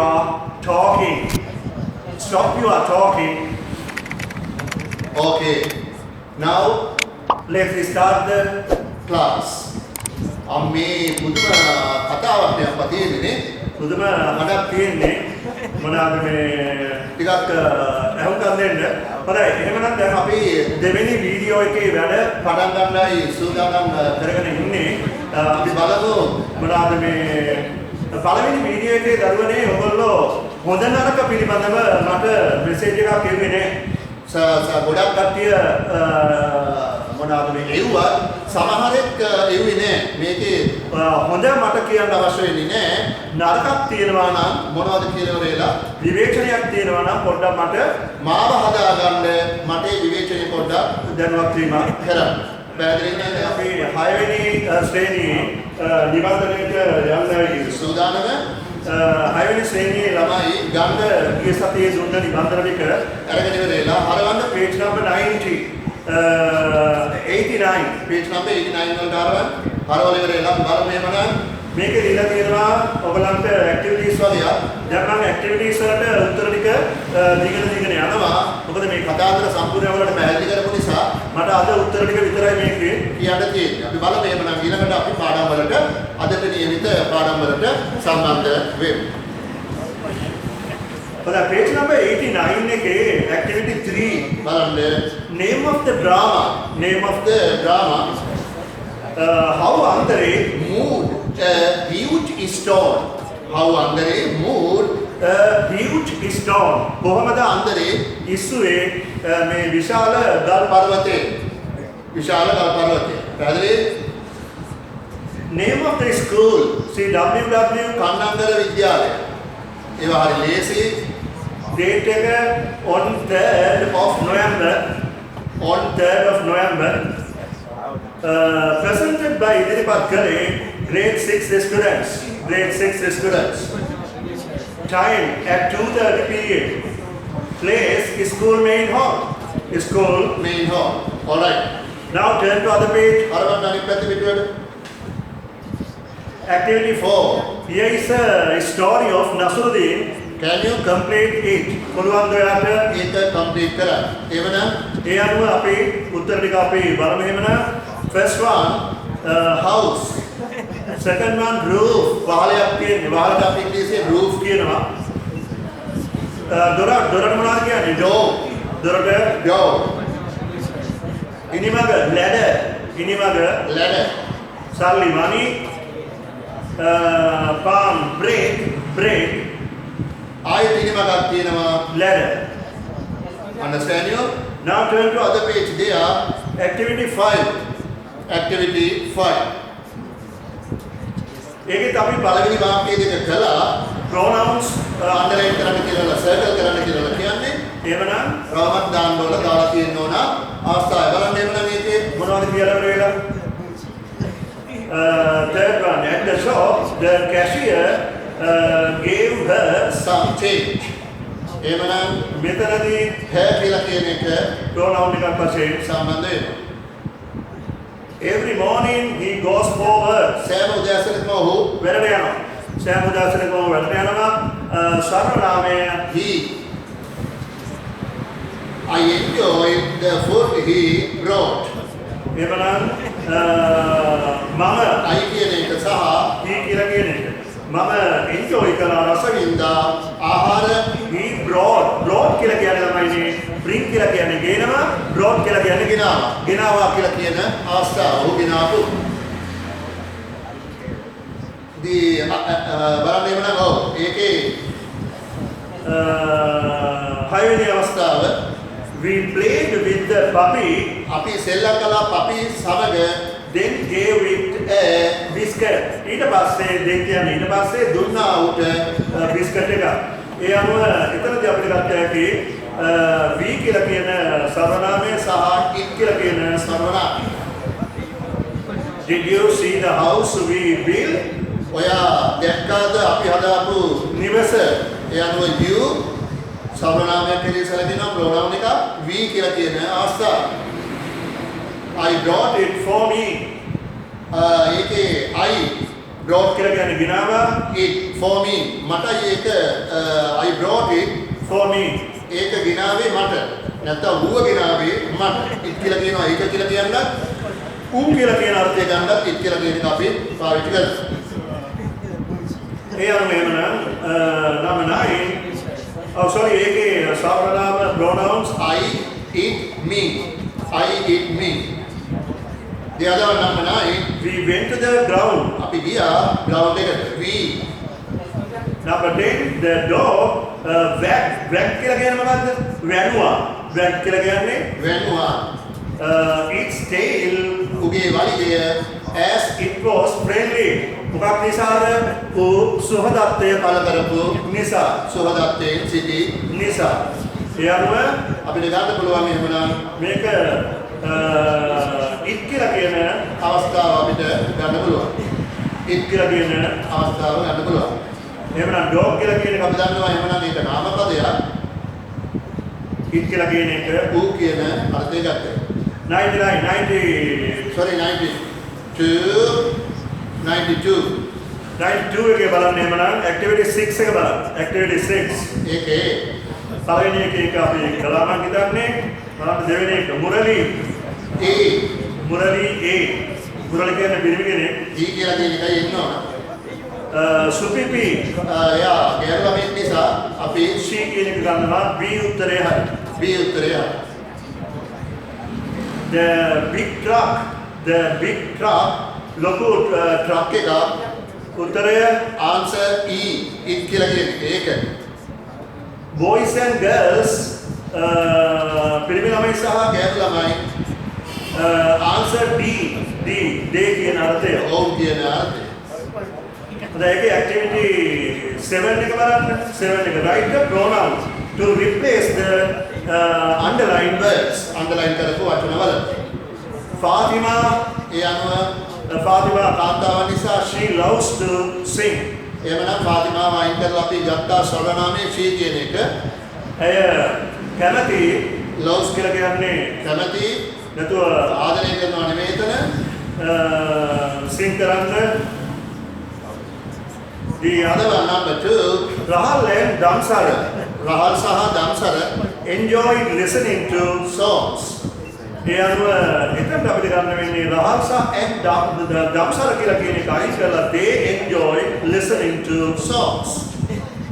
are talking. Stop your talking. Okay. Now Let's start the class. මේ පුදුම කතාවක් යම් තියෙන්නේ. පුදුම හඩක් තියෙන්නේ. මොනවාද මේ ටිකක් අහුම්කම් දෙන්න. හොඳයි. එහෙමනම් දැන් අපි දෙවෙනි වීඩියෝ එකේ වැඩ පටන් ගන්නයි සූදානම් කරගෙන ඉන්නේ. අපි බලමු මොනවාද මේ පළවෙනි වීඩියෝ එකේ දරුවනේ ඔයගොල්ලෝ හොඳ නරක පිළිබඳව මට මෙසේජ් එකක් එන්නේ නේ. ගොඩක් කට්ටිය මොනවාද මේ එව්වා සමහරෙක් එව්වේ නෑ. මේකේ හොඳ මට කියන්න අවශ්‍ය වෙන්නේ නෑ. නරකක් තියෙනවා නම් මොනවද කියලා වෙලා විවේචනයක් තියෙනවා නම් පොඩ්ඩක් මට මාව හදාගන්න මට විවේචනය පොඩ්ඩක් දැනුවත් වීමක් කරන්න. පැහැදිලි නේද? අපි 6 වෙනි ශ්‍රේණියේ නිබන්ධනයට යන්න සූදානම 6 වෙනි ශ්‍රේණියේ ළමයි ගන්න ගිය සතියේ දුන්න නිබන්ධන ටික අරගෙන ඉවරලා හරවන්න page number 90 89 page number 89 වලට හරවල ඉවරලා බලමු එහෙමනම් මේකේ දීලා තියෙනවා ඔයගලන්ට ඇක්ටිවිටීස් වගේ. දැන් මම ඇක්ටිවිටීස් වලට උත්තර ටික දීගෙන යනවා. මොකද මේ කතාවතර සම්පූර්ණ වලට පැහැදිලි කරපු නිසා මට අද උත්තර ටික විතරයි මේකේ කියන්න තියෙන්නේ. අපි බලමු එහෙමනම් ඊළඟට අපි පාඩම් වලට අදට නියමිත පාඩම් වලට සම්බන්ධ වෙමු. But page number 89 එකේ activity 3 බලන්න name of the drama how අන්තරේ moved a huge stone how අන්තරේ moved a huge stone කොහොමද අන්තරේ ඉස්සුවේ මේ විශාල ගල් පර්වතේ පැහැදිලි name of the school CWW Kannangara විද්‍යාලය ඒවා හරි ලේසි date එක on 3rd of November presented by ඉදිරිපත් කරේ grade 6 students time at 2:30 pm place school main hall all right now turn to other page අරවන්න අනිත් පැත්තේ පිටුවට activity 4 here is a story of Nasruddin. Can you complete it? පුළුවන් ද ඔයාලට ඒක complete කරන්න. එවනම් ඒ අනුව අපි උත්තර ටික අපි බලමු එහෙමනම්. First one house. Second one roof. වහලයක් තියෙන්නේ. වහලට අපි ඉංග්‍රීසියෙන් roof කියනවා. දොරට මොනවද කියන්නේ? door. දොරට door. ඉනිමග ladder. සල්ලි money. palm break. ආයෙත් ඉනිමගක් තියෙනවා ladder. Understand you? Now turn to other page there. Activity 5. ඒකෙත් අපි පළවෙනි වාක්‍ය දෙක කළා. pronouns underline කරන්න කියලා circle කරන්න කියලා කියන්නේ. එහෙමනම් රවමත් දාන්න ඕන දාලා තියෙන්න ඕන අවස්ථාව. බලන්න එහෙමනම් මේකේ මොනවද කියලා වෙලා. Third one at the shop the cashier gave her some change. එහෙමනම් මෙතනදී her කියලා කියන එක pronoun එකක් වශයෙන් සම්බන්ධ වෙනවා. Every morning he goes for work. සෑම උදෑසනකම ඔහු වැඩට යනවා. සර්වනාමය he. I enjoyed the food he brought. එහෙමනම් මම I කියන එක සහ he කියලා කියන එක මම enjoy කළා රසවින්දා ආහාර he brought කියලා කියන්නේ තමයි bring කියලා කියන්නේ ගේනවා brought කියලා කියන්නේ ගෙනාවා කියලා කියන අවස්ථාව ඔහු ගෙනාවු බලන්න එමනම් ඒකේ හයවෙනි අවස්ථාව we played with the puppy අපි සෙල්ලම් කළා puppy සමග then gave it a biscuit ඊට පස්සේ දුන්නා උට බිස්කට් එක ඒ අනුව එතනදී අපිට ගන්න හැකි we කියලා කියන සර්වනාමය සහ it කියලා කියන සර්වනාමය did you see the house we built ඔයා දැක්කාද අපි හදාපු නිවස ඒ අනුව you සර්වනාමයක් කියලා සැලකෙනවා ප්‍රෝනවුන් එක we කියලා කියන අවස්ථාව I brought it for me. ඒකේ I brought කියලා කියන්නේ ගෙනාවා it for me. මට ඒක I brought it. for me. ඒක ගෙනාවේ මට. නැත්නම් ඌව ගෙනාවේ මට. it කියලා කියනවා ඒක කියලා කියන්නත් ඌ කියලා කියන අර්ථය අර්ථය ගන්නත් it කියලා කියන එක අපි පාවිච්චි කරනවා. ඒ අනුව එහෙමනම් නම 9 oh sorry ඒකේ සර්වනාම pronouns I, it, me. I, it, me. The other one number 9. we went to the ground. අපි ගියා ground එකට. We. Number 10 the dog wag කියලා කියන්නේ මොකද්ද? වැනුවා. wag කියලා කියන්නේ වෙනවා. its tail උගේ වලිගය as it was friendly. මොකක් නිසාද? ඌ සුහදත්වය පළ කරපු නිසා. සුහදත්වයෙන් සිටි නිසා. ඒ අනුව අපිට ගන්න පුළුවන් එහෙමනම් මේක it කියලා කියන අවස්ථාව අපිට ගන්න පුළුවන්. it කියලා කියන අවස්ථාව ගන්න පුළුවන්. එහෙමනම් dog කියලා කියන එක අපි දන්නවා එහෙමනම් මේක නාමපදයක්. it කියලා කියන එක ඌ කියන අර්ථය ගත්තා. 99 90 sorry 92 92 එකේ බලන්න එහෙමනම් activity 6 එක බලන්න. activity 6 ඒකේ පළවෙනි එක අපි කළා නම් හිතන්නේ බලන්න දෙවෙනි එක මුරලි A මුරලි A මුරලි කියන්නේ පිරිමි කෙනෙක් D කියලා කියන එකයි එන්නවා. සුපිපි එයා ගෑනු ළමෙක් නිසා අපි C කියන එක ගන්නවා B උත්තරය හරි. B උත්තරය. the big truck ලොකු ට්‍රක් එක උත්තරය answer E it කියලා කියන එක. boys and girls පිරිමි ළමයි සහ ගෑනු ළමයි answer D day කියන අර්ථය. ඔවුන් කියන අර්ථය. ඒකේ activity 7 එක බලන්න. 7 එක write the pronouns to replace the underlined words. Underline කරපු වචනවල Fatima ඒ අනුව Fatima කාන්තාවන් නිසා she loves to sing. එහෙමනම් ෆාතිමාව අයින් කරලා අපි ගත්තා සර්වනාමයේ she කියන එක. ඇය කැමති loves කියලා කියන්නේ කැමති නැතුව ආදරය කරනවා නෙමෙයි එතන. sing කරන්න. The other other one number 2 Rahul and Damsara Rahul සහ දම්සර enjoyed listening to songs. ඒ අනුව එතන අපිට ගන්න වෙන්නේ රහල් සහ දම්සර කියලා කියන එක අයින් කරලා they enjoy listening to songs.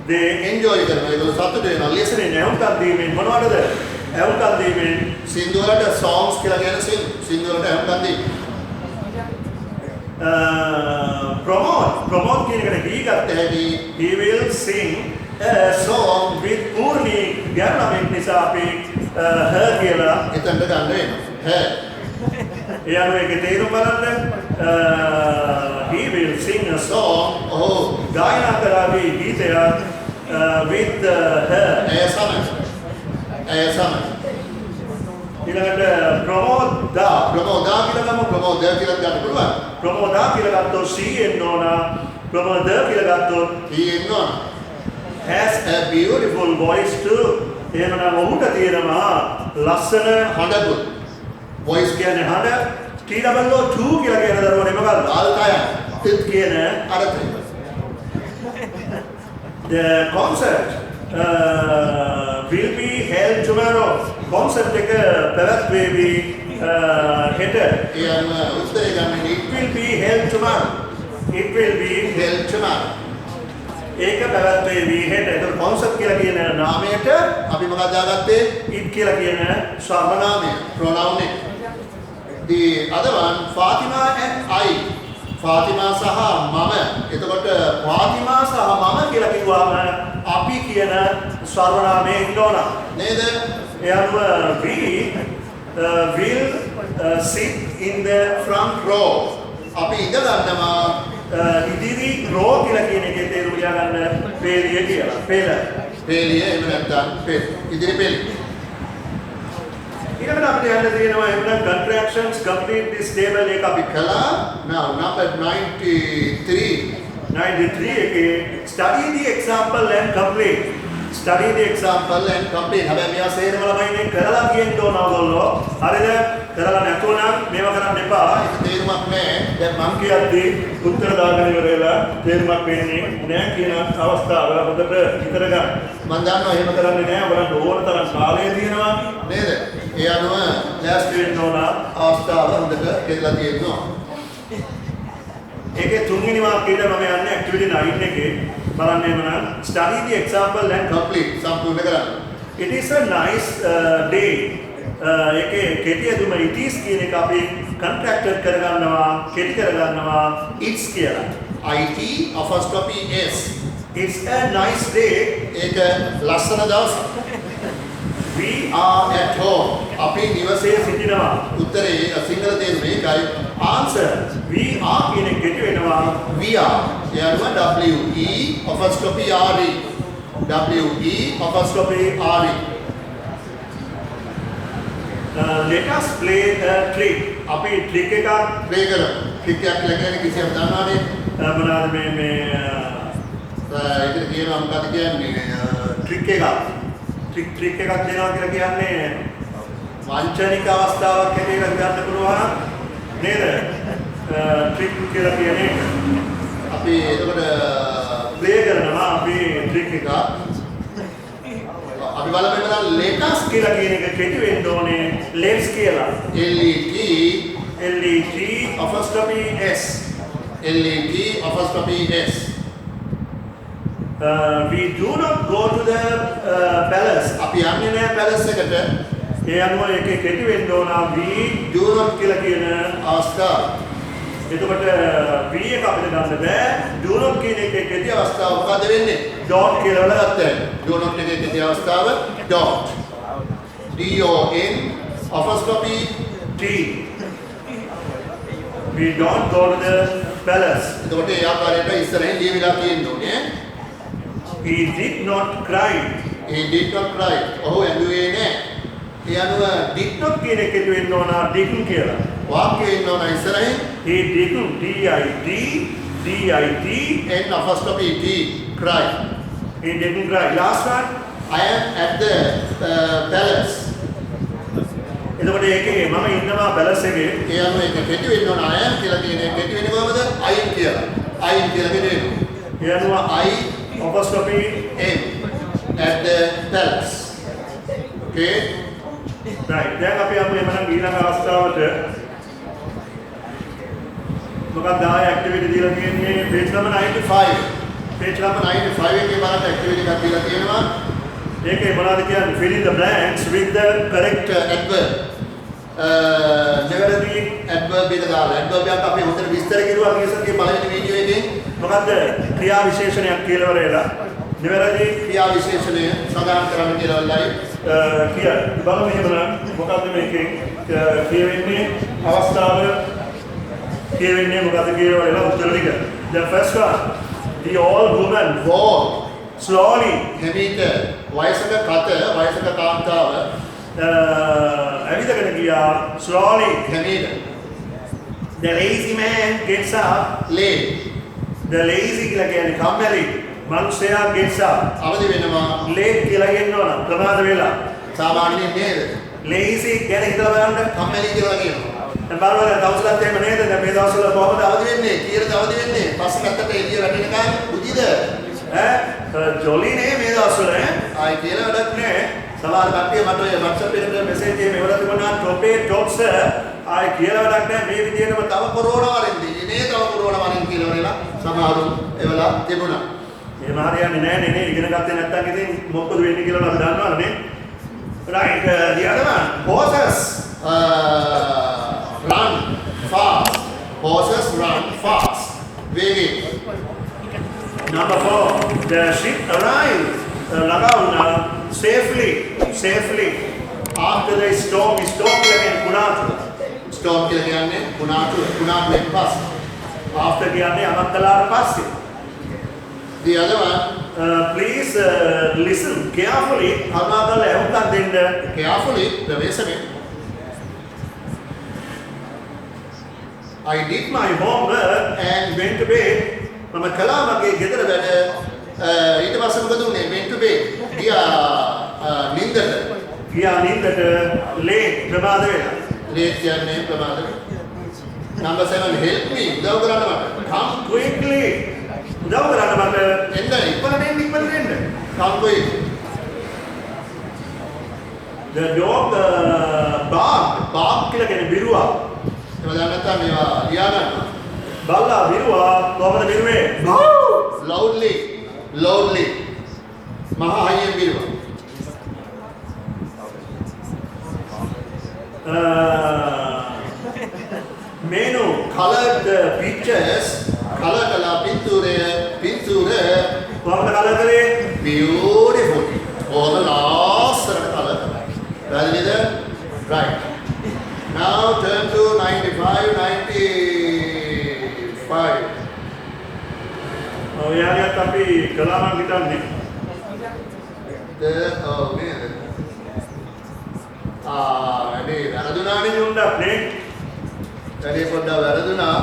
they enjoy කරනවා. ඒක සතුට වෙනවා. listening එහුම්කන් දීමෙන් මොනවටද? එහුම්කන් දීමෙන් සින්දු වලට songs කියලා කියන සින්දු වලට එහුම්කන් දී. promote කියන එකට he ගත්ත හැටි he will sing a song with Purni ගැනමෙක් නිසා අපි her කියලා එතනට ගන්න වෙනවා. her ඒ අනුව ඒකේ තේරුම බලන්න he will sing a song ඔහු ගායනා කරાવી ගීතයක් with her ඇය සමග ඊළඟට ප්‍රමෝදා ප්‍රමෝදා කියලා ගමු. ප්‍රමෝදා කියලා ගන්න පුළුවන්. ප්‍රමෝදා කියලා ගත්තොත් C එන්න ඕන ප්‍රමෝද කියලා ගත්තොත් he එන්නවා. has a beautiful voice too එහෙමනම් ඔහුට තියෙනවා ලස්සන හඬපු voice කියන්නේ හඬ TWO2 කියලා කියන දරුවනේ මොකක්ද ආල්කය තිත් කියන අර්ථය. the concert will be held tomorrow concert එක පැවැත්වේවි හෙට ඒ අනුව උත්තරය ගන්න it will be held tomorrow held tomorrow. ඒක පැවැත්වේවි හෙට ඒතකොට concert කියලා කියන නාමයට අපි මොකක්ද දාගත්තේ? it කියලා කියන සර්වනාමය pronoun එක. The other one Fatima and I. Fatima සහ මම. එතකොට ෆාතිමා සහ මම කියලා කිව්වම අපි කියන සර්වනාමයේ ඉන්න ඕන නේද? ඒ අනුව we will sit in the front row අපි ඉඳ ගන්නවා ඉදිරි රෝ කියලා කියන එකේ තේරුම ගන්න පේලිය කියලා පේල පේලිය එහෙම නැත්නම් ඉදිරි පේලිය. ඊළඟට අපිට යන්න තියෙනවා එහෙනම් contractions complete this table එක අපි කළා. Now number 93 එකේ study the example and complete study the example and complete. හැබැයි මෙයා සේරම ළමයිනේ කරලා කියන්න ඕන ඕගොල්ලෝ. හරිද? කරලා නැතුව නම් මේව කරන්න එපා. ඒක තේරුමක් නැහැ. දැන් මං කියද්දී උත්තර දාගෙන ඉවරලා තේරුමක් වෙන්නේ නැහැ කියන අවස්ථාව හොඳට හිතර ගන්න. මම දන්නවා එහෙම කරන්නේ නැහැ. ඔයාලට ඕන තරම් කාලය තියෙනවා නේද? ඒ අනුව ලෑස්ති වෙන්න ඕන. අවස්ථාව හොඳට කෙරලා තියෙනවා. ඒකේ තුන්වෙනි වාක්‍යයට මම යන්නේ ඇක්ටිවිටි 9 එකේ බලන්න එමනම් study the example and complete සම්පූර්ණ කරන්න. it is a nice day. ඒකේ කෙටි දුම it is කියන එක අපි contracted කරගන්නවා කෙටි කරගන්නවා it's කියලා. IT apostrophe S. It's a nice day. ඒක ලස්සන දවසක්. We are at home. අපි නිවසේ සිටිනවා. උත්තරේ සිංහල තේරුම ඒකයි. Answer we are කියන එක කෙටි වෙනවා we are. ඒ අනුව WE apostrophe RE. WE apostrophe RE. let us play a trick. අපි trick එකක් play කරමු. trick එකක් කියලා කියන්නේ කිසියම් දන්නවනේ. මොනවාද මේ ඒකට කියනවා මොකක්ද කියන්නේ trick එකක්. trick එකක් දෙනවා කියලා කියන්නේ වංචනික අවස්ථාවක් හැටියට ගන්න පුළුවන් නේද? trick කියලා කියන්නේ අපි එතකොට play කරනවා අපි trick එකක්. අපි බලමු එතන let us කියලා කියන එක කෙටි වෙන්න ඕනේ let's කියලා. LET apostrophe S. LET apostrophe S. We do not go to the palace. අපි යන්නේ නැහැ palace එකට. ඒ අනුව ඒකේ කෙටි වෙන්න ඕන we do not කියලා කියන අවස්ථාව. එතකොට we එක අපිට ගන්න බෑ. do not කියන එකේ කෙටි අවස්ථාව මොකද වෙන්නේ? dot කියලා වල ගත්තා. do not එකේ කෙටි අවස්ථාව dot. DON apostrophe T. We don't go to the palace. එතකොට ඒ ආකාරයට ඉස්සරහින් ලියවිලා තියෙන්න ඕනේ. He did not cry. He did not cry. ඔහු ඇඬුවේ නැහැ. ඒ අනුව did not කියන එකට වෙන්න ඕන didn't කියලා. වාක්‍යය වෙන්න ඕන ඉස්සරහින් he didn't DIT and apostrophe T cry. He didn't cry. Last one I am at the palace. එතකොට ඒකේ මම ඉන්නවා පැලස් එකේ. ඒ අනුව ඒක කෙටි වෙන්න ඕන I am කියලා කියන එක කෙටි වෙන්නේ කොහමද? I am කියලා. I am කියලා කෙටි වෙනවා. ඒ අනුව I apostrophe M at the palace. Okay. Right. දැන් අපි යමු එමනම් ඊළඟ අවස්ථාවට. මොකක්ද ආයේ ඇක්ටිවිටි දීලා තියෙන්නේ page number 95. page number 95 එකේ බලන්න ඇක්ටිවිටි එකක් දීලා තියෙනවා. ඒකේ මොනවද කියන්නේ? fill in the blanks with the correct adverb. නිවැරදි adverb එක දාලා adverb එකක් අපි හොඳට විස්තර කරුවා මේසත්ගේ පළවෙනි වීඩියෝ එකේ. මොකද්ද? ක්‍රියා විශේෂණයක් කියලා වරේලා. නිවැරදි ක්‍රියා විශේෂණය සඳහන් කරන්න කියලා වලයි. බලමු එහෙමනම් මොකද්ද මේකේ කියවෙන්නේ අවස්ථාව කියවෙන්නේ මොකද්ද කියලා වරේලා උත්තර ටික. The first one. The old woman walked slowly. හැමිට වයසක වයසක කාන්තාව ඇවිදගෙන ගියා slowly හැමිට. The lazy man gets up late. The lazy කියලා කියන්නේ කම්මැලි මනුස්සයා gets up අවදි වෙනවා late කියලා කියනවා ප්‍රමාද වෙලා සාමාන්‍යයෙන් නේද? lazy ගැන හිතලා බලන්න කම්මැලි කියලා කියනවා. දැන් බලන්න දවසලත් එහෙම නේද? දැන් මේ දවස්වල කොහොමද අවදි වෙන්නේ? කීයටද අවදි වෙන්නේ? පස්සේ පැත්තට එළිය වැටෙනකන් උදිද? ජොලි නේ මේ දවස්වල ආයි කියලා වැඩක් නෑ. සමහර කට්ටිය මට ඔය WhatsApp එකට මෙසේජ් එකේ මෙවල තිබුණා টොපේ টොප්ස් ආයි කියලා වැඩක් නෑ. මේ විදිහටම තව කොරෝනා වරින්දී නේ තව කොරෝනා වරින් කියලා වරේලා සමහරු එවලා තිබුණා. එහෙම හරියන්නේ නෑ නේ ඉගෙන ගත්තේ නැත්නම් ඉතින් මොකද වෙන්නේ කියලා අපි දන්නවනේ. Right, the other one, horses run fast. Horses run fast. Vegi. Number 4, the ship arrived safely after the storm. Storm කියන්නේ කුණාටු. Storm කියලා කියන්නේ කුණාටුවෙන් පස්සේ. After කියන්නේ අමතලාට පස්සේ. The other one, please listen carefully. අමාකල එහුම්කම් දෙන්න. Carefully ප්‍රවේශමෙන්. I did my homework and went to bed. මම කළා මගේ ගෙදර වැඩ ඊට පස්සේ මොකද උනේ? went to bed. ගියා නින්දට late ප්‍රමාද වෙලා. late කියන්නේ ප්‍රමාද. Number 7 help me. උදව් කරන්න මට. Come quickly. උදව් කරන්න මට. එන්න ඉක්මනට එන්න. Come quick. The dog bark කියලා කියන්නේ බිරුවා. ඒවා දැන් නැත්තම් මේවා ලියා ගන්න. බල්ලා බිරුවා කොහමද බිරුවේ? Loudly. මහා හයියෙන් බිරුවා. Menu Colored the pictures. Colour කළා පින්තූර කොහමද කලර් කරේ? beautiful. කොහොම ලස්සනට colour කරා. පැහැදිලිද? Right. Now turn to 95. ඔය යාලියත් අපි කළා මං හිතන්නේ. නේද? වැඩේ වැරදුනානේ උණ්ඩක් නේ. වැඩේ පොඩ්ඩක් වැරදුනා.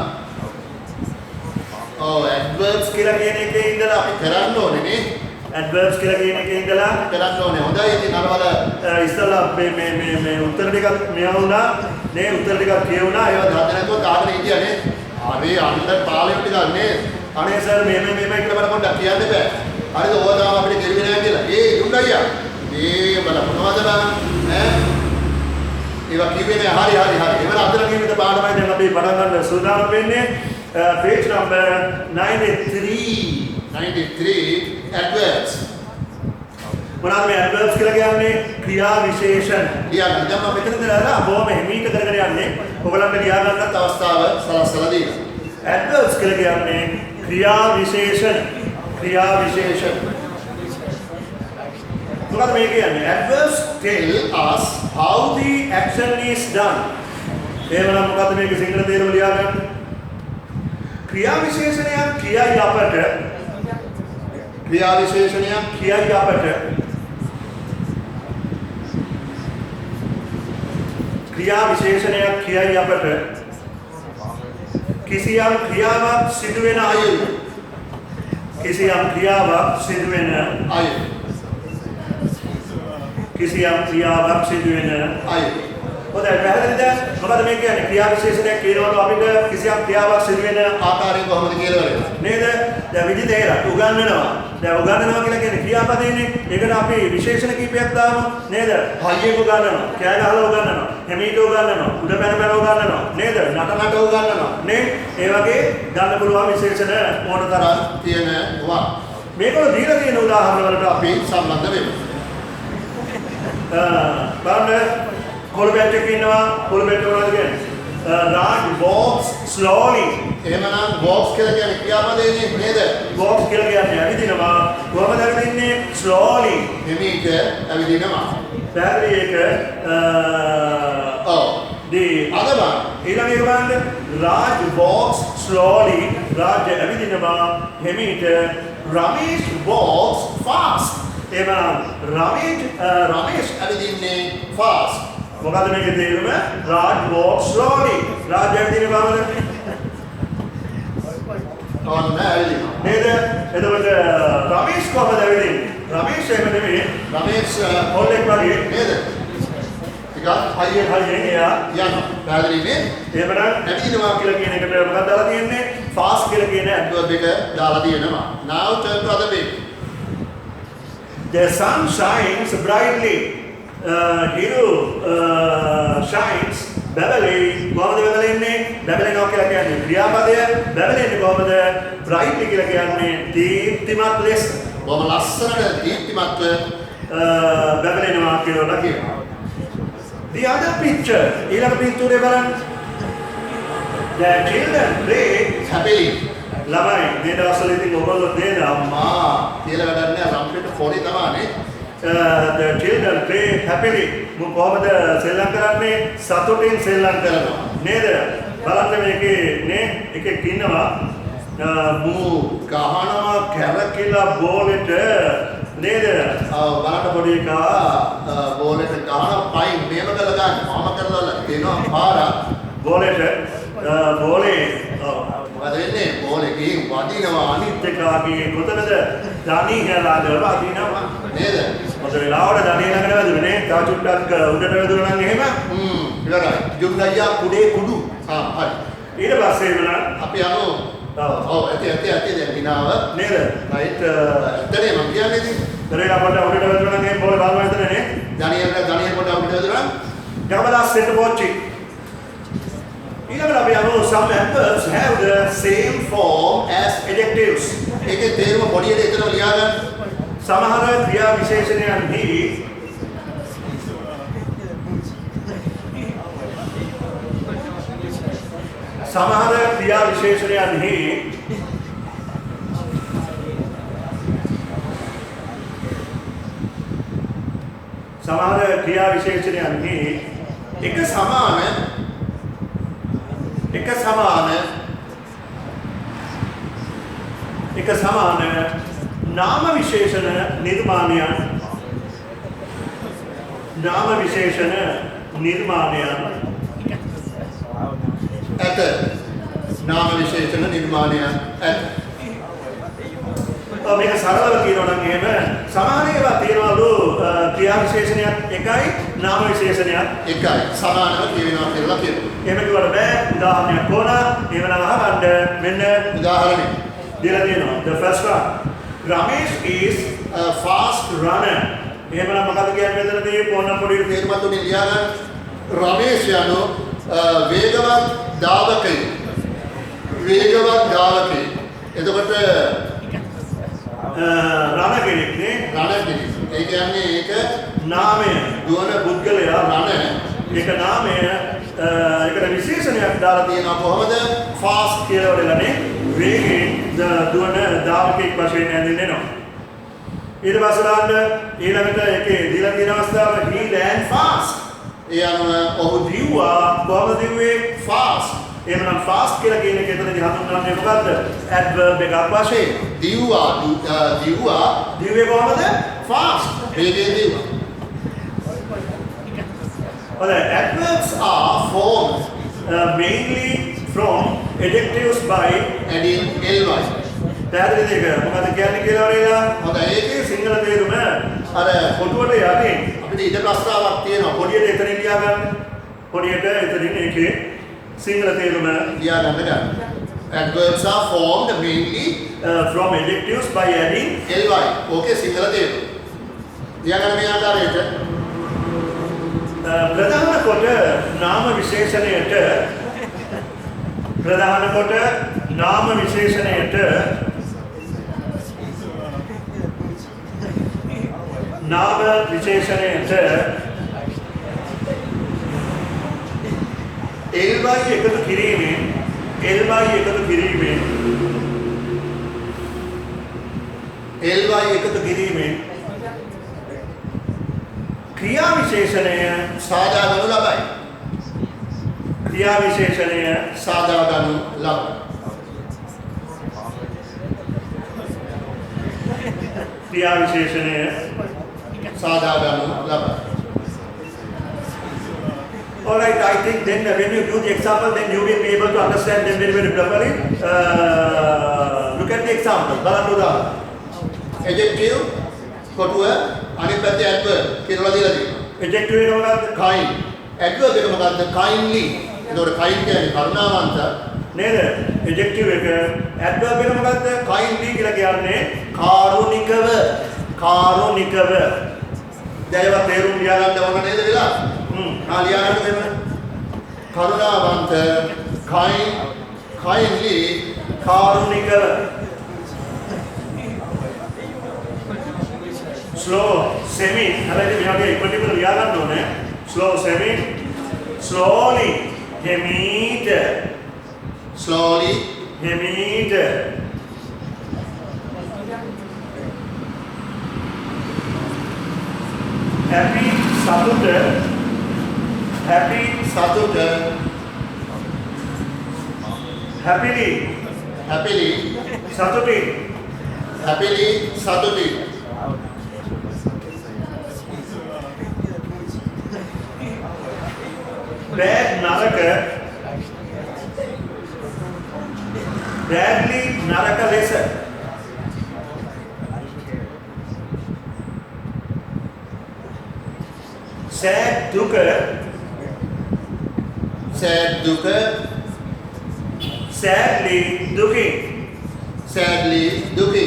adverbs කියලා කියන එකේ ඉඳලා අපි කරන්න ඕනේ නේ. adverbs කියලා කියන එකේ ඉඳලා කරන්න ඕනේ. හොඳයි ඉතින් අරවල ඉස්සලා මේ උත්තර ටිකක් මෙයා වුණා. නේ උත්තර ටිකක් කියවුණා. ඒවා දන්නේ නැතුව කාගෙන හිටියා නේ. හරි අnder පාළෙන් ටිකක් නේ. අනේ සර් මේ කියලා මට පොඩ්ඩක් කියන්න බෑ. හරිද? ඕවා තාම අපිට කෙරුවේ නැහැ කියලා. දුන්නයියා. බලන්න මොනවද බං? ඒවා කිව්වේ නෑ. හරි. ඒවල අතර නියමිත පාඩමයි දැන් අපි පටන් ගන්න සූදානම් වෙන්නේ. Page number 93 adverbs. මොනවාද මේ adverbs කියලා කියන්නේ? ක්‍රියා විශේෂණ. ලියන්න. දැන් මම මෙතනද දාලා බොහොම හිමීට කරගෙන යන්නේ. ඔයගලන්ට ලියා ගන්නත් අවස්ථාව සලස්සලා දීලා. adverbs කියලා කියන්නේ ක්‍රියා විශේෂණ. මොකක්ද මේ කියන්නේ? Adverbs tell us how the action is done. එහෙනම් මොකද්ද මේක සිංහල තේරුම ලියා ගන්න? ක්‍රියා විශේෂණය කියයි අපට කිසියම් ක්‍රියාවක් සිදුවෙන අයුරු. හොඳයි පැහැදිලිද? මොකද මේ කියන්නේ ක්‍රියා විශේෂණයක් කියනකොට අපිට කිසියම් ක්‍රියාවක් සිදු වෙන ආකාරය කොහොමද කියලා බලන්න. නේද? දැන් විදිහට උගන්වනවා කියලා කියන්නේ ක්‍රියාපදයනේ. ඒකට අපි විශේෂණ කීපයක් දාමු නේද? හයියෙන් උගන්වනවා, කෑ ගහලා උගන්වනවා, හැමීට උගන්වනවා, උඩ පැන උගන්වනවා නේද? නට උගන්වනවා නේ? ඒ වගේ ගන්න පුළුවන් විශේෂණ ඕන තරම් තියෙනවා. මේකවල දීලා තියෙන උදාහරණ වලට අපි සම්බන්ධ වෙමු. බලන්න කොළඹට ඉන්නවා කොළඹට මොනවද කියන්නේ? Raj walks slowly. එහෙමනම් walks කියලා කියන්නේ ක්‍රියාපදයනේ නේද? walks කියලා කියන්නේ ඇවිදිනවා. කොහමද ඇවිදින්නේ? slowly. හිමීට ඇවිදිනවා. පැහැදිලි ඒක the other one. ඊළඟ එක බලන්න. Raj walks slowly. Raj ඇවිදිනවා හිමීට. Ramesh walks fast. එහෙනම් Ramesh ඇවිදින්නේ fast. මොකද මේකේ තේරුම? Raj walks slowly. Raj ඇවිදින බවද? නේද? එතකොට රමේෂ් කොහමද ඇවිදින්නේ? රමේෂ් එහෙම නෙමෙයි. රමේෂ් හොල්ලෙක් වගේ නේද? ටිකක් හයියෙන් එයා යනවා. පැහැදිලිනේ? එහෙමනම් ඇවිදිනවා කියලා කියන එකට මොකක්ද දාලා තියෙන්නේ? fast කියලා කියන adverb එක දාලා තියෙනවා. Now turn to other page. The sun shines brightly. Hiru shines බැබලේ. කොහොමද බැබලෙන්නේ? බැබලෙනවා කියලා කියන්නේ ක්‍රියාපදය. බැබලෙන්නේ කොහොමද? brightly කියලා කියන්නේ දීප්තිමත් ලෙස. බොහොම ලස්සනට දීප්තිමත්ව බැබලෙනවා කියලා කියනවා. The other picture ඊළඟ පින්තූරේ බලන්න. The children play happily. ළමයි මේ දවස්වල ඉතින් ඔයගොල්ලෝ නේද අම්මා කියලා වැඩක් නෑ රම්පෙට පොඩි තමයි. The children play happily. කොහොමද සෙල්ලම් කරන්නේ? සතුටින් සෙල්ලම් කරනවා. නේද? බලන්න මේකේ නේ එකෙක් ඉන්නවා මූ ගහනවා කැරකිලා බෝලෙට නේද? බලන්න පොඩි එකා බෝලෙට ගහන පයින් මේව කරලා ගන්න. මම කරලා දෙනවා පාරක් බෝලෙට බෝලේ මොකද වෙන්නේ බෝලේ ගිහින් වදිනවා අනිත් එකාගේ කොතනද ධානී කියලා වදිනවා නේද? මොකද වෙලාවට ධානී ළඟට වැදුනේ තව චුට්ටක් උඩට වැදුනා නම් එහෙම ඉවරයි. ජුන්නයියා කුඩේ කුඩු. හරි. ඊට පස්සේ වෙනවා අපි යමු. ඔව් ඇති දැන් දිනාව නේද? රයිට් ඇත්තනේ මම කියන්නේ ඉතින්. දරේ අපට උඩට වැදුනා නම් එහෙම බෝල බලන්න හිතන්නේ ධානිය පොඩ අපිට වැදුනා. Gamala set watching. Some adverbs have the same form as adjectives. ඒකේ තේරුම පොඩියට එතන ලියා ගන්න. සමහර ක්‍රියා විශේෂණයන්හි එක සමාන නාම විශේෂණ නිර්මාණයන් ඇත. නාම විශේෂණ නිර්මාණයන් ඇත. මේක සරලව කියනවා නම් එහෙම සමාන ඒවා තියනවලු ක්‍රියා විශේෂණයක් එකයි නාම විශේෂණයක් එකයි සමානව කියනවා කියලා කියනවා. එහෙම කිව්වට බෑ. උදාහරණයක් ඕන. එහෙමනම් අහගන්න මෙන්න උදාහරණයක් දීලා තියෙනවා. The first one. Ramesh is a fast runner. එහෙමනම් මොකද කියන්නේ මෙතනදී පොන්න පොඩි තේරුමක් උනේ ලියා ගන්න. රමේෂ් යනු වේගවත් ධාවකයෙක්. එතකොට රණ කෙනෙක් නේ. ඒ කියන්නේ ඒක නාමය දුවන පුද්ගලයා රණ. ඒක නාමය ඒකට විශේෂණයක් දාලා තියෙනවා කොහොමද? fast කියලා වලනේ. වේගයෙන් දුවන ධාවකෙක් වශයෙන් හැඳින්වෙනවා. ඊට පස්සේ දාන්න ඊළඟට ඒකේ දීලා තියෙන අවස්ථාව he ran fast. ඒ අනුව ඔහු දිව්වා. කොහොමද දිව්වේ? fast. එහෙනම් fast කියලා කියන එක එතනදී හඳුන්වන්නේ මොකද්ද? adverb එකක් වශයෙන්. දිව්වා දිව්වේ කොහොමද? fast. වේගයෙන් දිව්වා. Well, adverbs are formed mainly from adjectives by adding ly. පැහැදිලිද ඒක? මොකද කියන්නේ කියලා නේද? හොඳයි. ඒකේ සිංහල තේරුම අර පොටුවට යටින් අපිට ඉඩ ප්‍රස්තාවක් තියෙනවා. පොඩියට එතනින් ලියා ගන්න. පොඩියට එතනින් ඒකේ සිංහල තේරුම ලියා ගන්න. Adverbs are formed mainly from adjectives by adding ly. ඕකේ සිංහල තේරුම. ලියා ගන්න මේ ආකාරයට ප්‍රධාන කොට නාම විශේෂණයට ly එකතු කිරීමෙන් ක්‍රියා විශේෂණය සාදා ගනු ලබයි. ක්‍රියා විශේෂණය සාදා ගනු ලබයි. Alright, I think then when you do the example, then you will be able to understand them very, very properly. Look at the example. බලන්න උදාහරණ. Adjective කොටුව අනිත් පැත්තේ adverb කියලා දීලා තියෙනවා. Adjective එක මොකක්ද? kind. Adverb එක මොකක්ද? kindly. එතකොට kind කියන්නේ කරුණාවන්ත නේද? Adjective එක adverb එක මොකක්ද? kindly කියලා කියන්නේ කාරුණිකව. දැන් ඒවා තේරුම් ලියා ගන්න ඕන නේද වෙලා? ලියා ගන්න දෙන්න. කරුණාවන්ත kindly කාරුණිකව. slow semi හරියට මේ වගේ ඉක්මනට ලියා ගන්න ඕනේ. slow semi slowly hemit happy සතුට happily සතුටින් bad නරක sad duka, sad duka, sadly duki. sadly duki.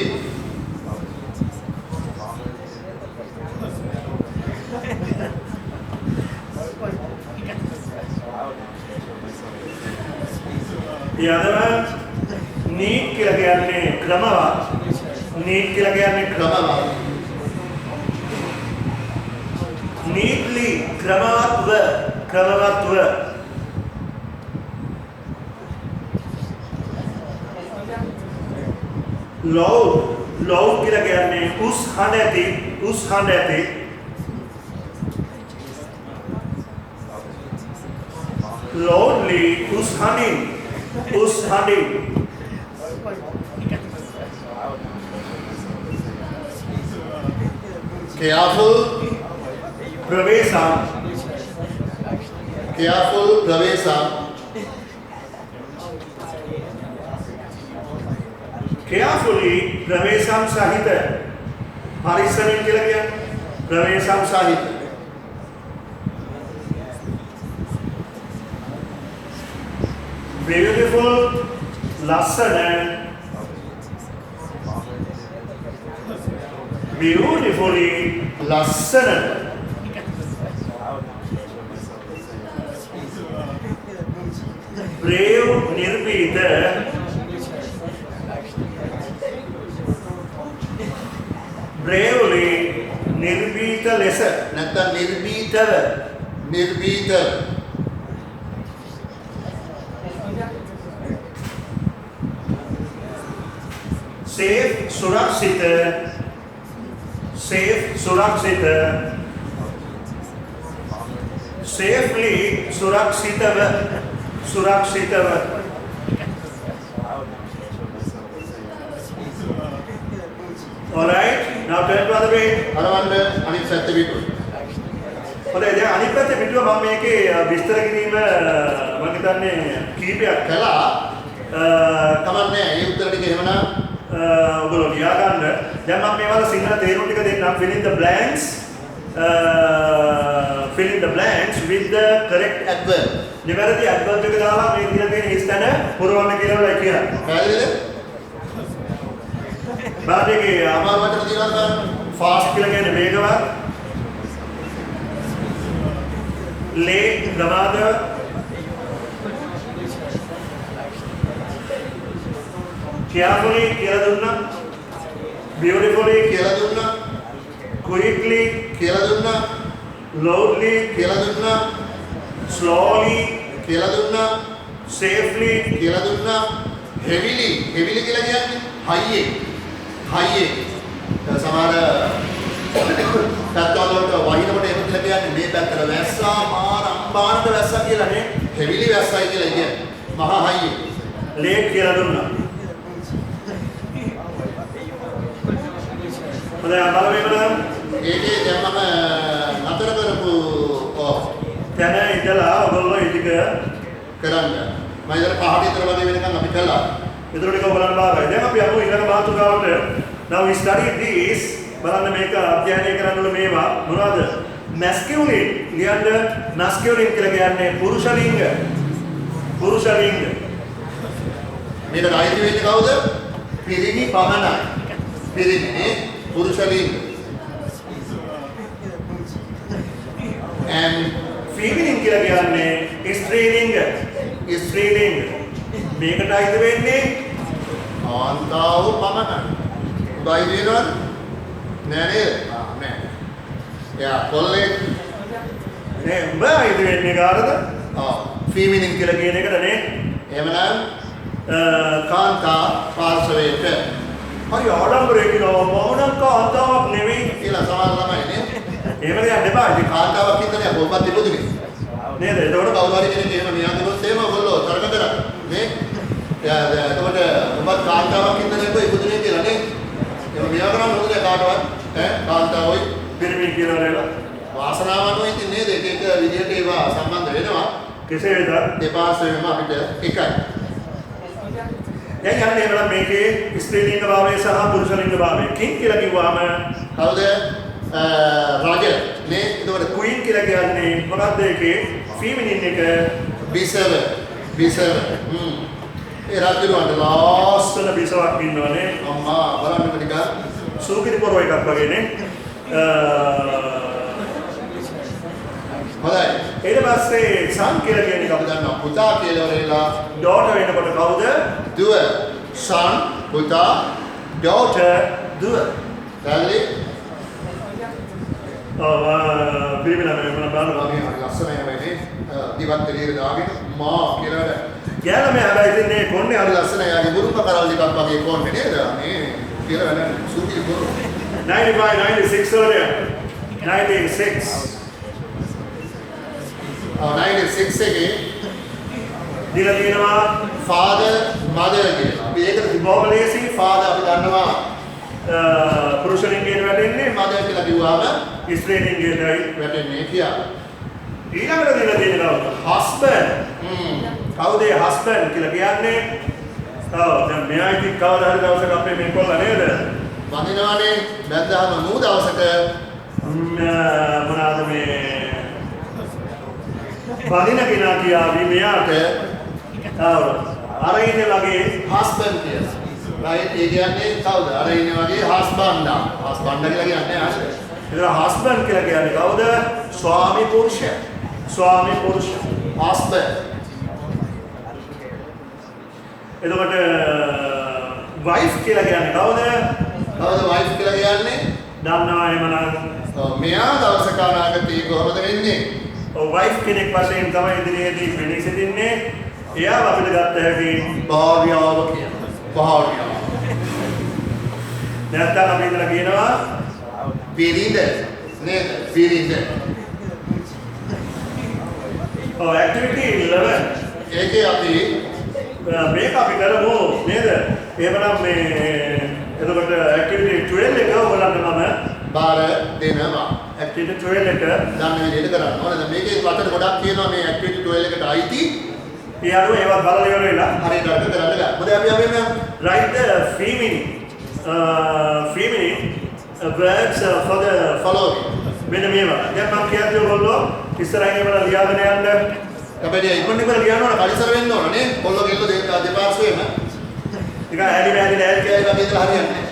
The other one, neat කියලා කියන්නේ ක්‍රමවත්. neat කියලා කියන්නේ ක්‍රමවත්. neatly ක්‍රමවත්ව. loud කියලා කියන්නේ උස් හඬ ඇති. loudly උස් හඬින්. careful, ප්‍රවේශම් carefully ප්‍රවේශම් සහිත. පරිස්සමෙන් කියලා කියන්නේ ප්‍රවේශම් සහිත. beautiful ලස්සන. beautifully ලස්සන. brave නිර්භීත. bravely නිර්භීත ලෙස. නැත්නම් නිර්භීත. safe සුරක්ෂිත. safely සුරක්ෂිතව. alright, now turn to other way. අරවන්න අනිත් පැත්ත පිටු. හොඳයි, දැන් අනිත් පැත්තේ පිටුව මම මේකේ විස්තර කිරීම මම හිතන්නේ කීපයක් කළා. කමන්නේ ඒ උත්තර ටික එහෙමනම් ඔයගොල්ලෝ ලියා ගන්න. දැන් මම මේවල සිංහල තේරුම් ටික දෙන්නම්. fill in the blanks with the correct adverb. නිවැරදි adverb එක දාලා මේ කියලා තියෙන හිස්තැන පුරවන්න කියලා කියනවා. පැහැදිලිද? බාහිරේ අමාරුවට තියෙනවා බලන්න. fast කියලා කියන්නේ වේගවත්. late ප්‍රමාද. carefully කියලා දුන්නා. beautifully කියලා දුන්නා. quickly කියලා දුන්නා. loudly කියලා දුන්නා. slowly කියලා දුන්නා. safely කියලා දුන්නා. heavily කියලා කියන්නේ high. සමහර පැත්තවල වලට වහිනකොට එහෙම කියලා කියන්නේ මේ පැත්තට වැස්සා මාර අම්බානට වැස්සා කියලා නේ. heavily වැස්සයි කියලා කියන්නේ. මහා high. late කියලා දුන්නා. හොඳයි, බලමු. ඒකේ දැන් මම නතර කරපු තැන ඉඳලා ඔයගොල්ලෝ ඉදික කරන්න. මම ඉතල පහට විතර වගේ වෙනකන් අපි කළා. ඊටු ටික බලන්න බාරයි. දැන් අපි අමු ඊළඟ මාතෘකාවට. now we study this. බලන්න මේක අධ්‍යයනය කරන්න ඕන මේවා මොනවද? masculine. ලියන්න masculine කියලා කියන්නේ පුරුෂ ලිංග. මේකට අයිති වෙන්නේ කවුද? පිරිමි පමණයි. පිරිමි පුරුෂ ලිංග. and feminine කියලා කියන්නේ ස්ත්‍රී ලිංග. මේකට අයිති වෙන්නේ කාන්තාව පමණයි. උදායි වෙනවද? නෑ නේද? නෑ. යා කොල්ලේ නේ උඹ අයිති වෙන්නේ කාටද? feminine කියලා කියන එකට නේ. එහෙමනම් කාන්තා පාර්ශවයට හරි ආඩම්බරේ කියනවා මොනක් කාන්තාවක් නෙවෙයි කියලා සමාන ළමයි නේ. එහෙම කියන්න එපා. ඉතින් කාන්තාවක් හින්දානේ බොම්බත් තිබුදුනේ. නේද? එතකොට කවුරු හරි කෙනෙක් එහෙම මියා දුන්නොත් එහෙම ඔයගොල්ලෝ තරක කරා නේ. එතකොට ඔබත් කාන්තාවක් හින්දානේ කොයි ඉපදුනේ කියලා නේ. එහෙම මියා කරන්නේ මොකද කාටවත්? කාන්තාවයි පිරිමි කියලා නේද? වාසනාවන්ව ඉතින් නේද? එක විදිහට ඒවා සම්බන්ධ වෙනවා. කෙසේ වෙතත් දෙපාර්ශ්වයෙන්ම අපිට එකයි. දැන් යන්නේ එහෙනම් මේකේ ස්ත්‍රී ලිංග භාවය සහ පුරුෂ ලිංග භාවය. කින් කියලා කිව්වම කවුද? රජ නේ. එතකොට queen කියලා කියලා කියන්නේ මොකක්ද ඒකේ ෆීමිනින් එක B7 B7 ඒ රාජ්‍යරුවන්ට ලාස්ට් ලස්සන බිසවක් ඉන්නවනේ අම්මා බලන්නකො ටිකක් සූකිරි පොරෝ එකක් වගේනේ හොඳයි ඊට පස්සේ සන් කියලා කියන එක අපි දන්නවා පුතා කියලා වරේලා daughter වෙනකොට කවුද දුව son පුතා daughter දුව දැල්ලි පිරිමිලා මම බලනවා මේ හරි ලස්සනයි වෙන්නේ දිවත් එළියට දාගෙන මා කියලා ගෑනම හැබැයි ඉතින් මේ කොන්නේ හරි ලස්සනයි යාගේ බුරුම කරල් ටිකක් වගේ කොන්නේ නේද මේ කියලා වෙන සූතිලි බොරු 95 96 වල 96 96 එකේ දීලා තියෙනවා father mother කියලා. අපි ඒකට බොහොම ලේසි father අපි දන්නවා පුරුෂලිංගයෙන් වැටෙන්නේ mother කියලා කිව්වම ස්ත්‍රීලිංගයටයි වැටෙන්නේ කියලා. ඊළඟට දීලා තියෙනවා husband කවුද ඒ husband කියලා කියන්නේ දැන් මෙයා ඉතින් කවදා හරි දවසක අපේ මේ කොල්ලා නේද වඳිනවානේ බැද්දාම නූ දවසක මොනවාද මේ වඳින කෙනා කියාවි මෙයාට අර ඉන්නේ වගේ husband කියලා. right ඒ කියන්නේ කවුද? අර ඉන්නේ වගේ husband කියලා කියන්නේ අර. ඒතර husband කියලා කියන්නේ කවුද? ස්වාමි පුරුෂයා. ස්වාමි පුරුෂයා. husband. එතකොට wife කියලා කියන්නේ කවුද? කවුද wife කියලා කියන්නේ? දන්නවා එහෙමනම් මෙයා දවසක අනාගතේ කොහොමද වෙන්නේ? wife කෙනෙක් වශයෙන් තමයි ඉදිරියේදී වෙන්නේ සිටින්නේ. එයාව අපිට ගත්ත හැකි භාර්යාව කියලා. භාර්යාව. නැත්නම් අපි ඉතලා කියනවා බිරිඳ නේද? බිරිඳ. activity 11 ඒකේ අපි මේක අපි කරමු නේද? එහෙමනම් මේ එතකොට activity 12 එක ඔයගොල්ලන්ට මම බාර දෙනවා. activity 12 එක දන්න විදිහට කරන්න ඕනේ. මේකේ වචන ගොඩක් තියෙනවා මේ activity 12 එකට අයිති. ඒ අනුව ඒවත් බලලා ඉවර වෙලා හරියට කරන්න ගන්න. මොකද අපි මේ write the feminine verbs for the following. මෙන්න මේවා. දැන් මම කියන්නේ ඔයගොල්ලෝ ඉස්සරහින් ඒවා ලියාගෙන යන්න. අපිට ඉක්මනින් ලියන්න ඕන පරිසර වෙන්න ඕන නේ. කොල්ලෝ කෙල්ලෝ දෙපාර්ශ්වයේම. ටික ඇලි බෑලි නෑ කියලා වගේ ඉතලා හරියන්නේ.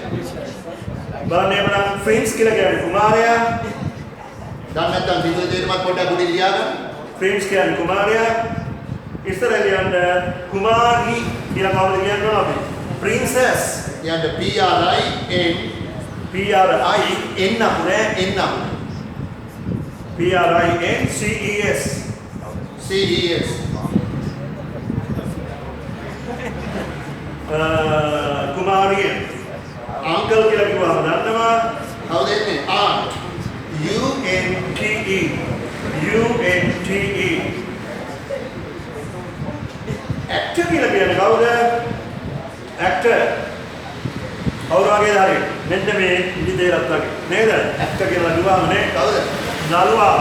බලන්න එහෙමනම් friends කියලා කියන්නේ කුමාරයා. දැන් නැත්තම් විදුලි දෙයක්වත් පොඩ්ඩක් උඩින් ලියාගන්න. friends කියන්නේ කුමාරයා. ඉස්සරහින් ලියන්න කුමාරි කියලා කවුද කියන්නේ අපි? princess. යන්න PRIN අපුනේ N PRINCES CES කුමාරිය අංකල් කියලා කිව්වම දන්නවා කවුද එන්නේ aunt UNTE actor කියලා කියන්නේ කවුද actor කවුරු වගේද හරි මෙන්න මේ ඉදි දෙලක් වගේ නේද actor කියලා කිව්වම නේ කවුද නළුවා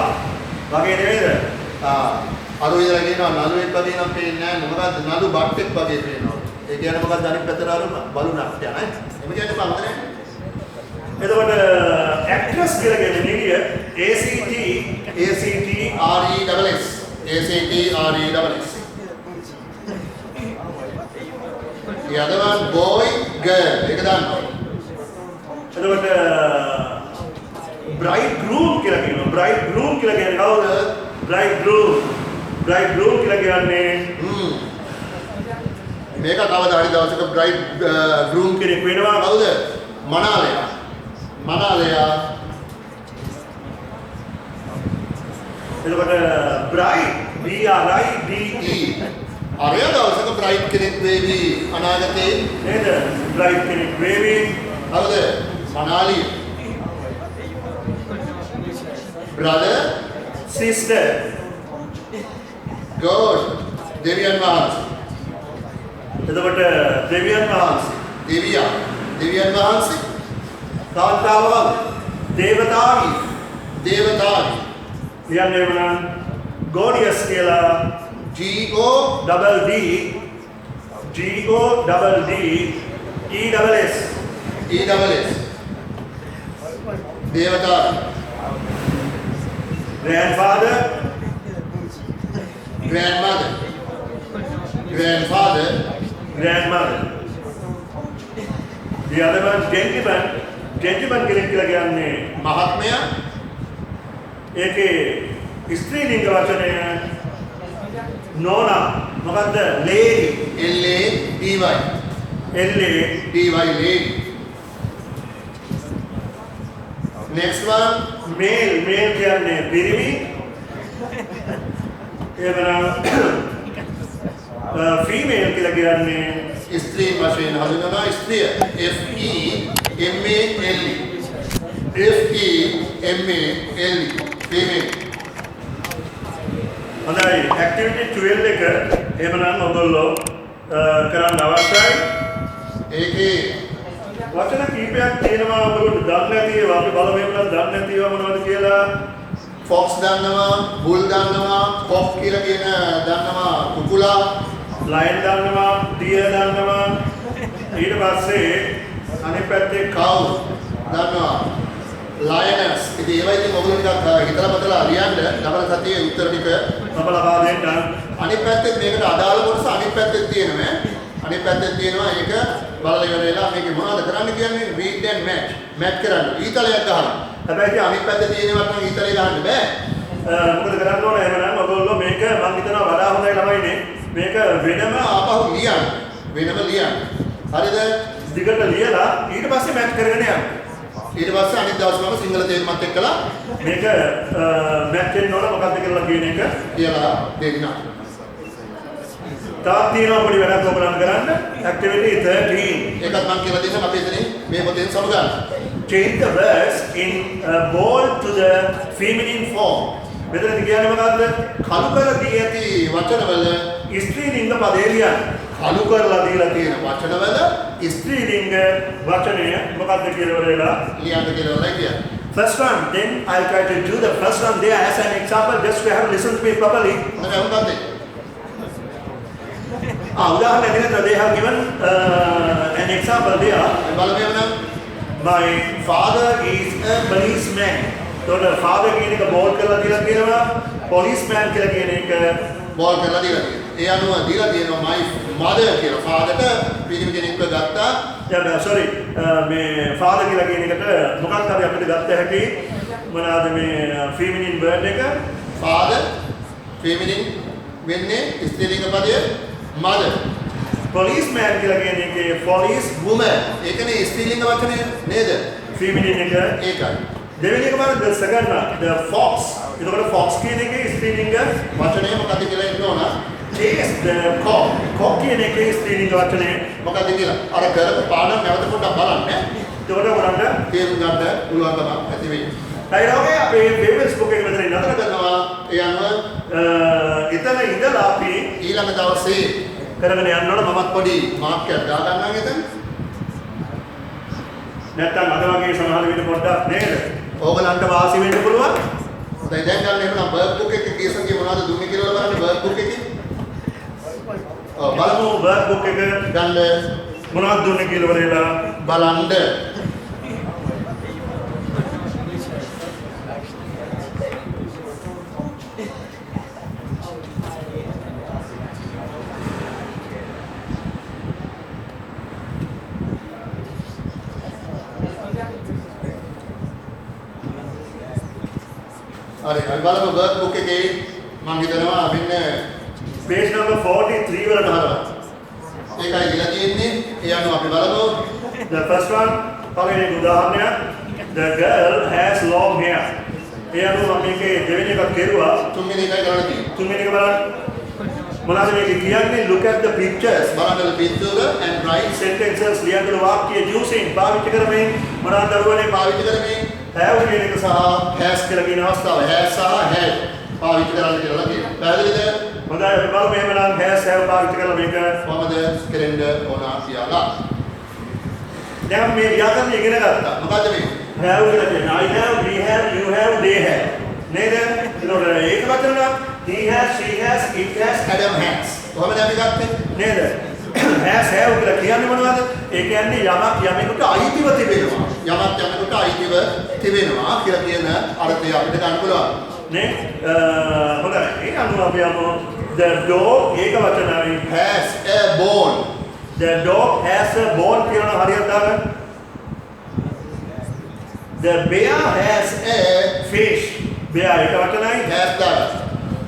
වගේ නේද අර විතර කියනවා නළුවෙක් වගේ නම් පේන්නේ නැහැ මොකද නළු බට්ටෙක් වගේ පේනවා ඒ කියන්නේ මොකක්ද අනිත් පැත්තට අර බලු නට්ටය නේ එමෙ කියන්නේ පහත නේ එතකොට actress කියලා කියන්නේ නිලිය ACTRESS the other one boy girl ඒක දාන්න එතකොට bridegroom කියලා කියනවා bridegroom කියලා කියන්නේ කවුද bridegroom කියලා කියන්නේ මේක කවදා හරි දවසක bridegroom කෙනෙක් වෙනවා කවුද මනාලයා එතකොට bride BRIDE අරය දවසක බ්‍රයිට් කෙනෙක් වේවි අනාගතේ නේද බ්‍රයිට් කෙනෙක් වේවි හවුද මනාලි brother sister God දෙවියන් වහන්සේ එතකොට දෙවියන් වහන්සේ දෙවියන් වහන්සේ කාන්තාවව දේවතාවි කියන්නේ මොනවා ගෝඩියස් කියලා GODD ESS දේවතාවි grandfather, grandmother, grandfather, grandmother. The other one, gentleman. Gentleman කියලා කියන්නේ මහත්මයා, ඒකේ ස්ත්‍රීලිංග වචනය නෝනා මොකද්ද? lady, LADY, LA lady. Next one, male කියන්නේ පිරිමි. එහෙමනම් female කියලා කියන්නේ ස්ත්‍රී වශයෙන් හඳුන්වනවා. ස්ත්‍රිය FEMALE, FEMALE, female. හොඳයි activity 12 එක එහෙමනම් ඔයගොල්ලෝ කරන්න අවශ්‍යයි. ඒකේ වචන කීපයක් තියෙනවා ඔයගොල්ලෝ දන්නේ නැති ඒවා අපි බලමු එහෙමනම් දන්නේ නැති ඒවා මොනවද කියලා. fox දන්නවා, bull දන්නවා, cock කියලා කියන දන්නවා, කුකුලා, lion දන්නවා, deer දන්නවා. ඊට පස්සේ අනිත් පැත්තේ cow දන්නවා, lioness. ඉතින් ඒවා ඉතින් ඔයගොල්ලෝ ටිකක් හිතලා මතලා ලියන්න ලබන සතියේ උත්තර ටික අප ලබා දෙන්න. අනිත් පැත්තේ මේකට අදාළ කොටස අනිත් පැත්තේ තියෙනවා. අනිත් පැත්තේ තියෙනවා ඒක බලලා ඉවර වෙලා මේක මොනවද කරන්න කියන්නේ read and match කරන්න. ඊතලයක් ගහන්න. හැබැයි ඉතින් අනිත් පැත්තේ තියෙනවට නම් ඊතලේ ගහන්න බෑ. මොකද කරන්න ඕන එහෙමනම් ඔයගොල්ලෝ මේක මම හිතනවා වඩා හොඳයි ළමයිනේ. මේක වෙනම ආපහු ලියන්න. ලියන්න. හරිද? දිගට ලියලා ඊට පස්සේ මැච් කරගෙන යන්න. ඊට පස්සේ අනිත් දවස් මම සිංහල තේරුමත් එක්කලා මේක මැච් වෙන්න ඕන මොකක්ද කියලා කියන එක කියලා දෙන්නම්. තාත් තියෙනවා පොඩි වැඩක් ඔයගොල්ලන් කරන්න. activity 13. ඒකත් මම කියලා දෙන්නම් අපි එතනින් මේ පොතෙන් සමගන්න. Change the words in bold to the feminine form. මෙතන කියන්නේ මොකද්ද? කලු කර දී ඇති වචනවල ස්ත්‍රීලිංග පදේ ලියන්න. කලු කරලා දීලා තියෙන වචනවල ස්ත්‍රීලිංග වචනය මොකද්ද කියලා වෙලා ලියන්න කියලා කියන්නේ. First one, then I'll try to do the first one there as an example just to have listened to me properly. මම හුඟක් උදාහරණ දෙන්න they have given an example there. බලමු නම් My father is a policeman. So the father කියන එක ball කරලා දීලා කියනවා policeman කියලා කියන එක බෝල් කරලා දීලා තියෙනවා. ඒ අනුව දීලා තියෙනවා my mother කියලා fatherට පිළිම කෙනෙක්ව ගත්තා. sorry මේ father කියලා කියන එකට මොකක් හරි අපිට ගත්ත හැකි මොනවාද මේ feminine word එක father feminine වෙන්නේ ස්ත්‍රීලිංග පදය mother. policeman කියලා කියන එකේ police woman ඒකනේ ස්ත්‍රීලිංග වචනය නේද? feminine එක ඒකයි. දෙවෙනි එක බලන්න the second one the fox. එතකොට fox කියන එකේ ස්ත්‍රීලිංග වචනය මොකක්ද කියලා ඉන්න ඕන. chase the cock කියන එකේ ස්ත්‍රීලිංග වචනේ මොකක්ද කියලා අර කරපු පාඩම් නැවත පොඩ්ඩක් බලන්න. එතකොට උනන්ට තේරුම් ගන්න පුළුවන්කමක් ඇති වෙයි. ඊළඟට අපේ favorites book එක මෙතන නතර කරනවා. ඒ අනුව එතන ඉඳලා අපි ඊළඟ දවසේ කරගෙන යන්න ඕන. මමත් පොඩි මාක් එකක් දාගන්නම් එතන. නැත්තම් අද වගේ සමහර විට පොඩ්ඩක් නේද? ඕගලන්ට වාසි වෙන්න පුළුවන්. හොඳයි දැන් ගන්න එහෙනම් බර්ඩ් බුක් එකේ කීසන්ගේ මොනවද දුන්නේ කියලා බලන්න බර්ඩ් බුක් එකේ. බලමු බර්ඩ් බුක් එක ගන්න මොනවද දුන්නේ කියලා වරේලා බලන්න. හරි අපි බලමු බර්ඩ් බුක් එකේ මම හිතනවා මෙන්න page number 43 වලට හරවන්න. ඒකයි කියලා තියෙන්නේ. ඒ අනුව අපි බලමු. The first one පළවෙනි උදාහරණය the girl has long hair. ඒ අනුව මම මේකේ දෙවෙනි එකක් කෙරුවා. තුන්වෙනි එකයි කරන්න තියෙන්නේ. තුන්වෙනි එක බලන්න. මොනවද මේක කියන්නේ? Look at the pictures. බලන්න picture and write sentences ලියන්න වාක්‍ය using පාවිච්චි කරමින් මොනවද දරුවනේ පාවිච්චි කරමින් have කියන එක සහ has කියලා කියන අවස්ථාව has සහ had පාවිච්චි කරන්න කියලා කියනවා. පැහැදිලිද? හොඳයි අපි බලමු එහෙමනම් has have පාවිච්චි කරලා මේක කොහොමද කරන්න ඕන කියලා. දැන් මේ ව්‍යාකරණ ඉගෙන ගත්තා. මොකද්ද මේ? have කියලා කියන්නේ I have, we have, you have, they have. නේද? ඒතකොට ඒක වචන නම් he has, she has, it has, Adam has. කොහොමද අපි ගත්තේ? නේද? has have කියලා කියන්නේ මොනවද? ඒ කියන්නේ යමක් යමෙකුට අයිතිව තිබෙනවා. යමක් යමෙකුට අයිතිව තිබෙනවා කියලා කියන අර්ථය අපිට ගන්න පුළුවන්. නේ හොඳයි ඒ අනුව අපි යමු the dog ඒක වචනයි has a bone. the dog has a bone කියන හරියට දාගන්න the bear has A fish bear ඒක වචනයි has that.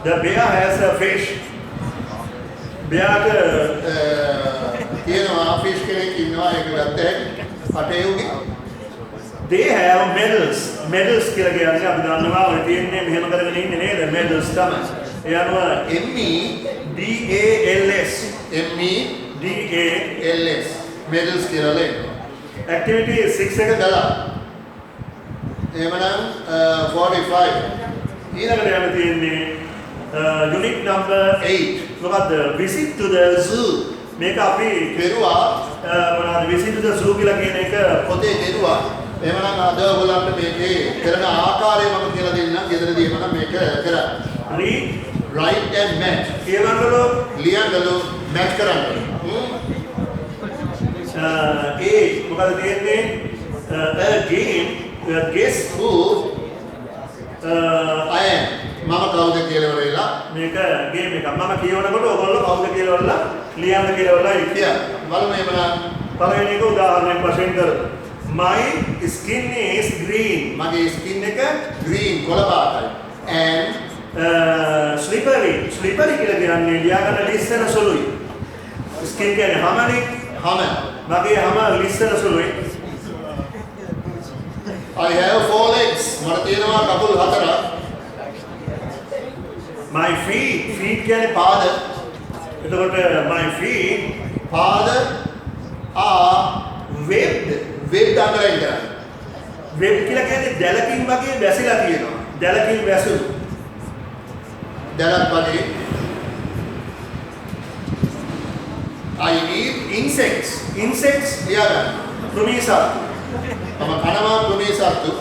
the bear has a fish bear තියෙනවා fish කෙනෙක් ඉන්නවා ඒක ගත්ත අටේ උගේ. they have medals කියලා කියන්නේ අපි දන්නවා ඔය තියෙන්නේ මෙහෙම කරගෙන ඉන්නේ නේද medals තමයි ඒ අනුව DALS MEDALS medals කියලා ලේ. activity 6 එක දලා. එහෙමනම් 45 ඊළඟට යන්න තියෙන්නේ unit number 8 මොකද්ද visit to the zoo මේක අපි කෙරුවා මොනවාද visit to the zoo කියලා කියන එක පොතේ කෙරුවා. එහෙමනම් අද ඔයගොල්ලන්ට මේකේ කරන ආකාරය මම කියලා දෙන්නම්. ගෙදරදී එහෙමනම් මේක කරන්න. read write and match. කියවන්නලු ලියන්නලු match කරන්න. A මොකද තියෙන්නේ a game guess who I am මම කවුද කියලා වෙලා මේක ගේම් එකක් මම කියවනකොට ඔයගොල්ලෝ කවුද කියලා වල ලියන්න කියලා වල කිය. බලමු එහෙමනම් පළවෙනි එක උදාහරණයක් වශයෙන් කරමු my skin is green මගේ ස්කින් එක green කොළ පාටයි and slippery කියලා කියන්නේ ලියාගන්න ලිස්සන සුළුයි skin කියන්නේ හැමනේ හැම මගේ හැම ලිස්සන සුළුයි I have 4 legs මට තියෙනවා කකුල් 4ක් my feet කියන්නේ පාද එතකොට my feet පාද are webbed අංගලෙන් කරන්නේ web කියලා කියන්නේ දැලකින් වගේ වැසිලා තියෙනවා දැලකින් වැසුණු දැලක් වගේ I eat insects ලියාගන්න කෘමි සත්තු මම කනවා කෘමි සත්තු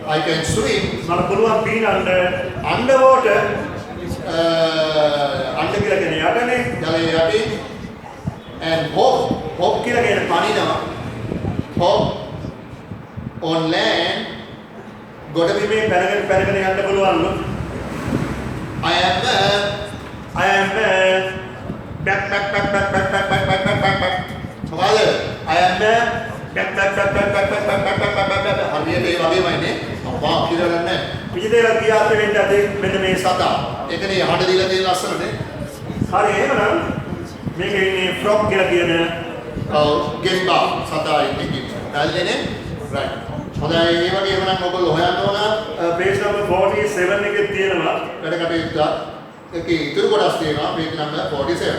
I can swim මම පුළුවන් පීනන්න underwater අnder කියලා කියන්නේ යටනේ ජලයේ යටින් and hop කියලා කියන්නේ පනිනවා hop on land ගොඩබිමේ පැනගෙන යන්න පුළුවන්ලු I am back මොකද I am back හරියට ඒ වගේමයි නේ අප්පා කියලා ගන්නෑ විජිතේලා ගියාත් වෙන්න ඇති මෙන්න මේ සතා ඒකනේ හඬ දීලා තියෙන ලස්සනනේ හරි එහෙමනම් මේකේ ඉන්නේ frog කියලා කියන ඔව් ගෙම්බා සතා ඉන්නේ හරිනේ right හොඳයි ඒ වගේ එහෙමනම් ඔයගොල්ලෝ හොයන්න ඕන page number 47 එකේ තියෙනවා වැඩ කටයුත්ත ඒකේ ඉතුරු කොටස් තියෙනවා page number 47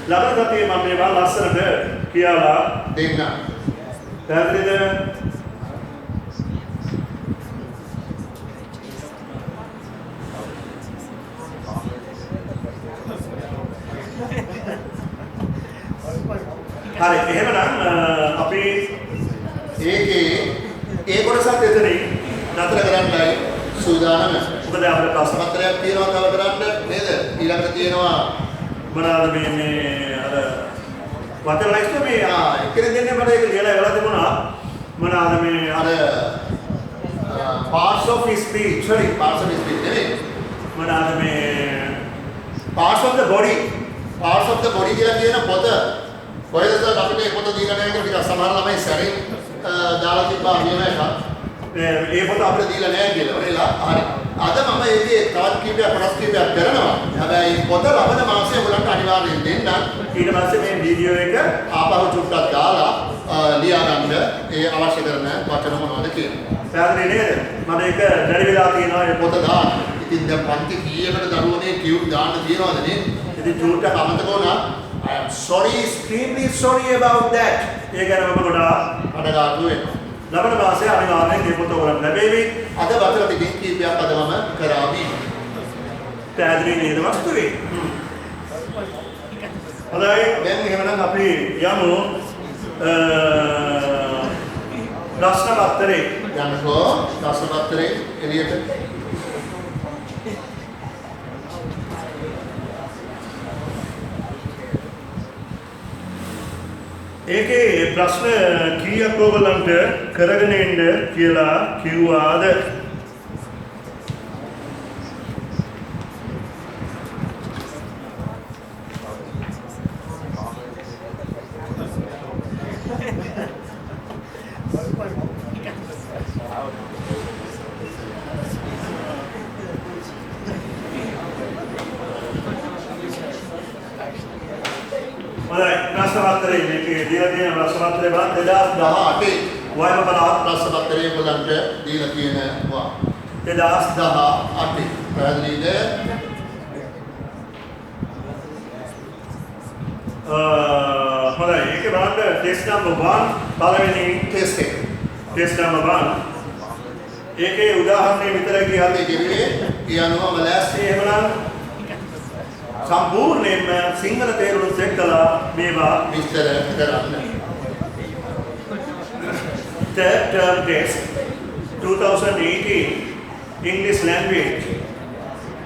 ළමයි කතියේ මම මේවා ලස්සනට කියලා දෙන්න පැහැදිලිද හරි එහෙමනම් අපි ඒකේ ඒ කොටසත් එතනින් නතර කරන්නයි සූදානම මොකද අපිට ප්‍රශ්න පත්‍රයක් තියෙනවා තව කරන්න නේද ඊළඟට තියෙනවා මොනවාද මේ අර වචන ලයිස්ට් මේ එක්කෙනෙක් දෙන්නේ මට ඒක ලියලා එවලා තිබුණා මොනවාද මේ අර parts of speech නෙමෙයි මොනවාද මේ parts of the body කියලා කියන පොත කොහෙද අපිට මේ පොත දීලා නැහැ කියලා ටිකක් සමහර ළමයි සැරින් දාලා තිබ්බා මෙහෙම එකක් ඒ පොත අපිට දීලා නැහැ කියලා. ඔයලා හරි. අද මම ඒකේ තවත් කීපයක් කොටස් කීපයක් කරනවා. හැබැයි පොත ලබන මාසයේ ඔයගලන්ට අනිවාර්යෙන් දෙන්න. ඊට පස්සේ මේ වීඩියෝ එක ආපහු චුට්ටක් දාලා ලියා ගන්න ඒ අවශ්‍ය කරන වචන මොනවද කියලා. පැහැදිලි නේද? මම ඒක දැරි වෙලා තියෙනවා ඒ පොත පොත දාන්න. ඉතින් දැන් පන්ති කීයකට දරුවනේ කියු දාන්න තියනවද නේ? ඉතින් චුට්ටක් අමතක වුණා. I am sorry, extremely sorry about that. ඒ ගැන මම ගොඩාක් අඩගාටු වෙනවා. ලබන මාසයේ අනිවාර්යෙන් මේ පොත ඔයගලන්ට ලැබෙවි. අද වචන ටිකකින් කීපයක් අද මම කරාවි. පැහැදිලි නේද වස්තුවේ? හොඳයි දැන් එහෙමනම් අපි යමු ප්‍රශ්න පත්‍රේ යන්නකෝ ප්‍රශ්න පත්‍රේ එළියට ඒකේ ප්‍රශ්න කීයක් ඔයගොල්ලන්ට කරගෙන ඉන්න කියලා කිව්වාද? ප්‍රශ්නපත්‍රයේ මේකේ දීලා තියෙන ප්‍රශ්නපත්‍රේ බලන්න 2018 වයම බලවත් ප්‍රශ්නපත්‍රයේ ඔයගොල්ලන්ට දීලා තියෙනවා 2018 පැහැදිලිද? හොඳයි ඒකේ බලන්න ටෙස්ට් නම්බර් 1 පළවෙනි ටෙස්ට් එක. ටෙස්ට් නම්බර් 1 ඒකේ උදාහරණේ විතර අපි කිව්වේ කියනවා මලෑස්ටි එහෙමනම් සම්පූර්ණයෙන්ම සිංහල තේරුම් එක්කලා මේවා විස්තර කරන්න. Third term test 2018 English language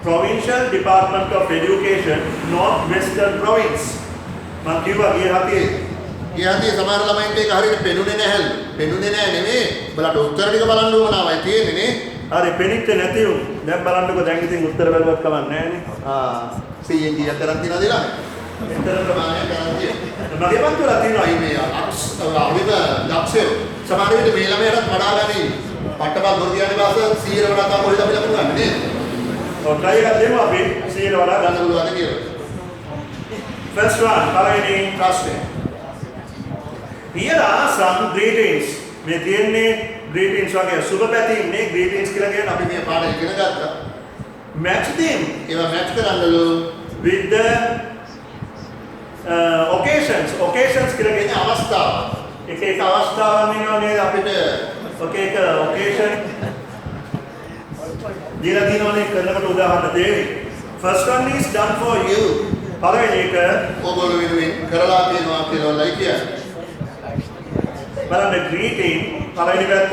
Provincial Department of Education North Western Province මම කිව්වා ගියහදී සමහර ළමයින්ට ඒක හරියට පෙනුනේ නැහැලු. පෙනුනේ නැහැ නෙමෙයි. බලන්න උත්තර ටික බලන්න ඕනවායි තියෙන්නේ නේ. හරි පෙනිච්ච නැති උන් දැන් බලන්නකෝ දැන් ඉතින් උත්තර බැලුවත් කමක් නැහැ නේ. 100න් කීයක් කරන් තියනවද ඊළඟ? විතර ප්‍රමාණයක් කරන් තියෙනවා. මගේ පන්තිවල තියෙනවා මේ අවිම දක්ෂයෝ. සමහර විට මේ ළමයාට වඩා ගනි. පට්ටපල් ගොර්දියානි භාෂ 100 වඩා තමයි කොහෙද අපි ලබන්නේ නේ. ඔය try එකක් දෙමු අපි 100 වඩා ගන්න පුළුවන්ද කියලා. First one පළවෙනි ප්‍රශ්නේ. Here are some greetings. මේ තියෙන්නේ greetings වගේ සුබ පැතීම්නේ greetings කියලා කියන අපි මේ පාඩම ඉගෙන ගත්තා. Match them. ඒවා match කරන්නලු with the occasions. Occasions කියලා කියන්නේ අවස්ථාව. එක එක අවස්ථාවන් වෙනවා නේද අපිට එක එක occasion දීලා දිනවනේ කරනකොට උදාහරණ දෙවි. First one is done for you. පළවෙනි එක ඔයගොල්ලෝ වෙනුවෙන් කරලා තියෙනවා කියලා ලයි කියන්නේ. බලන්න greeting පළවෙනි පැත්ත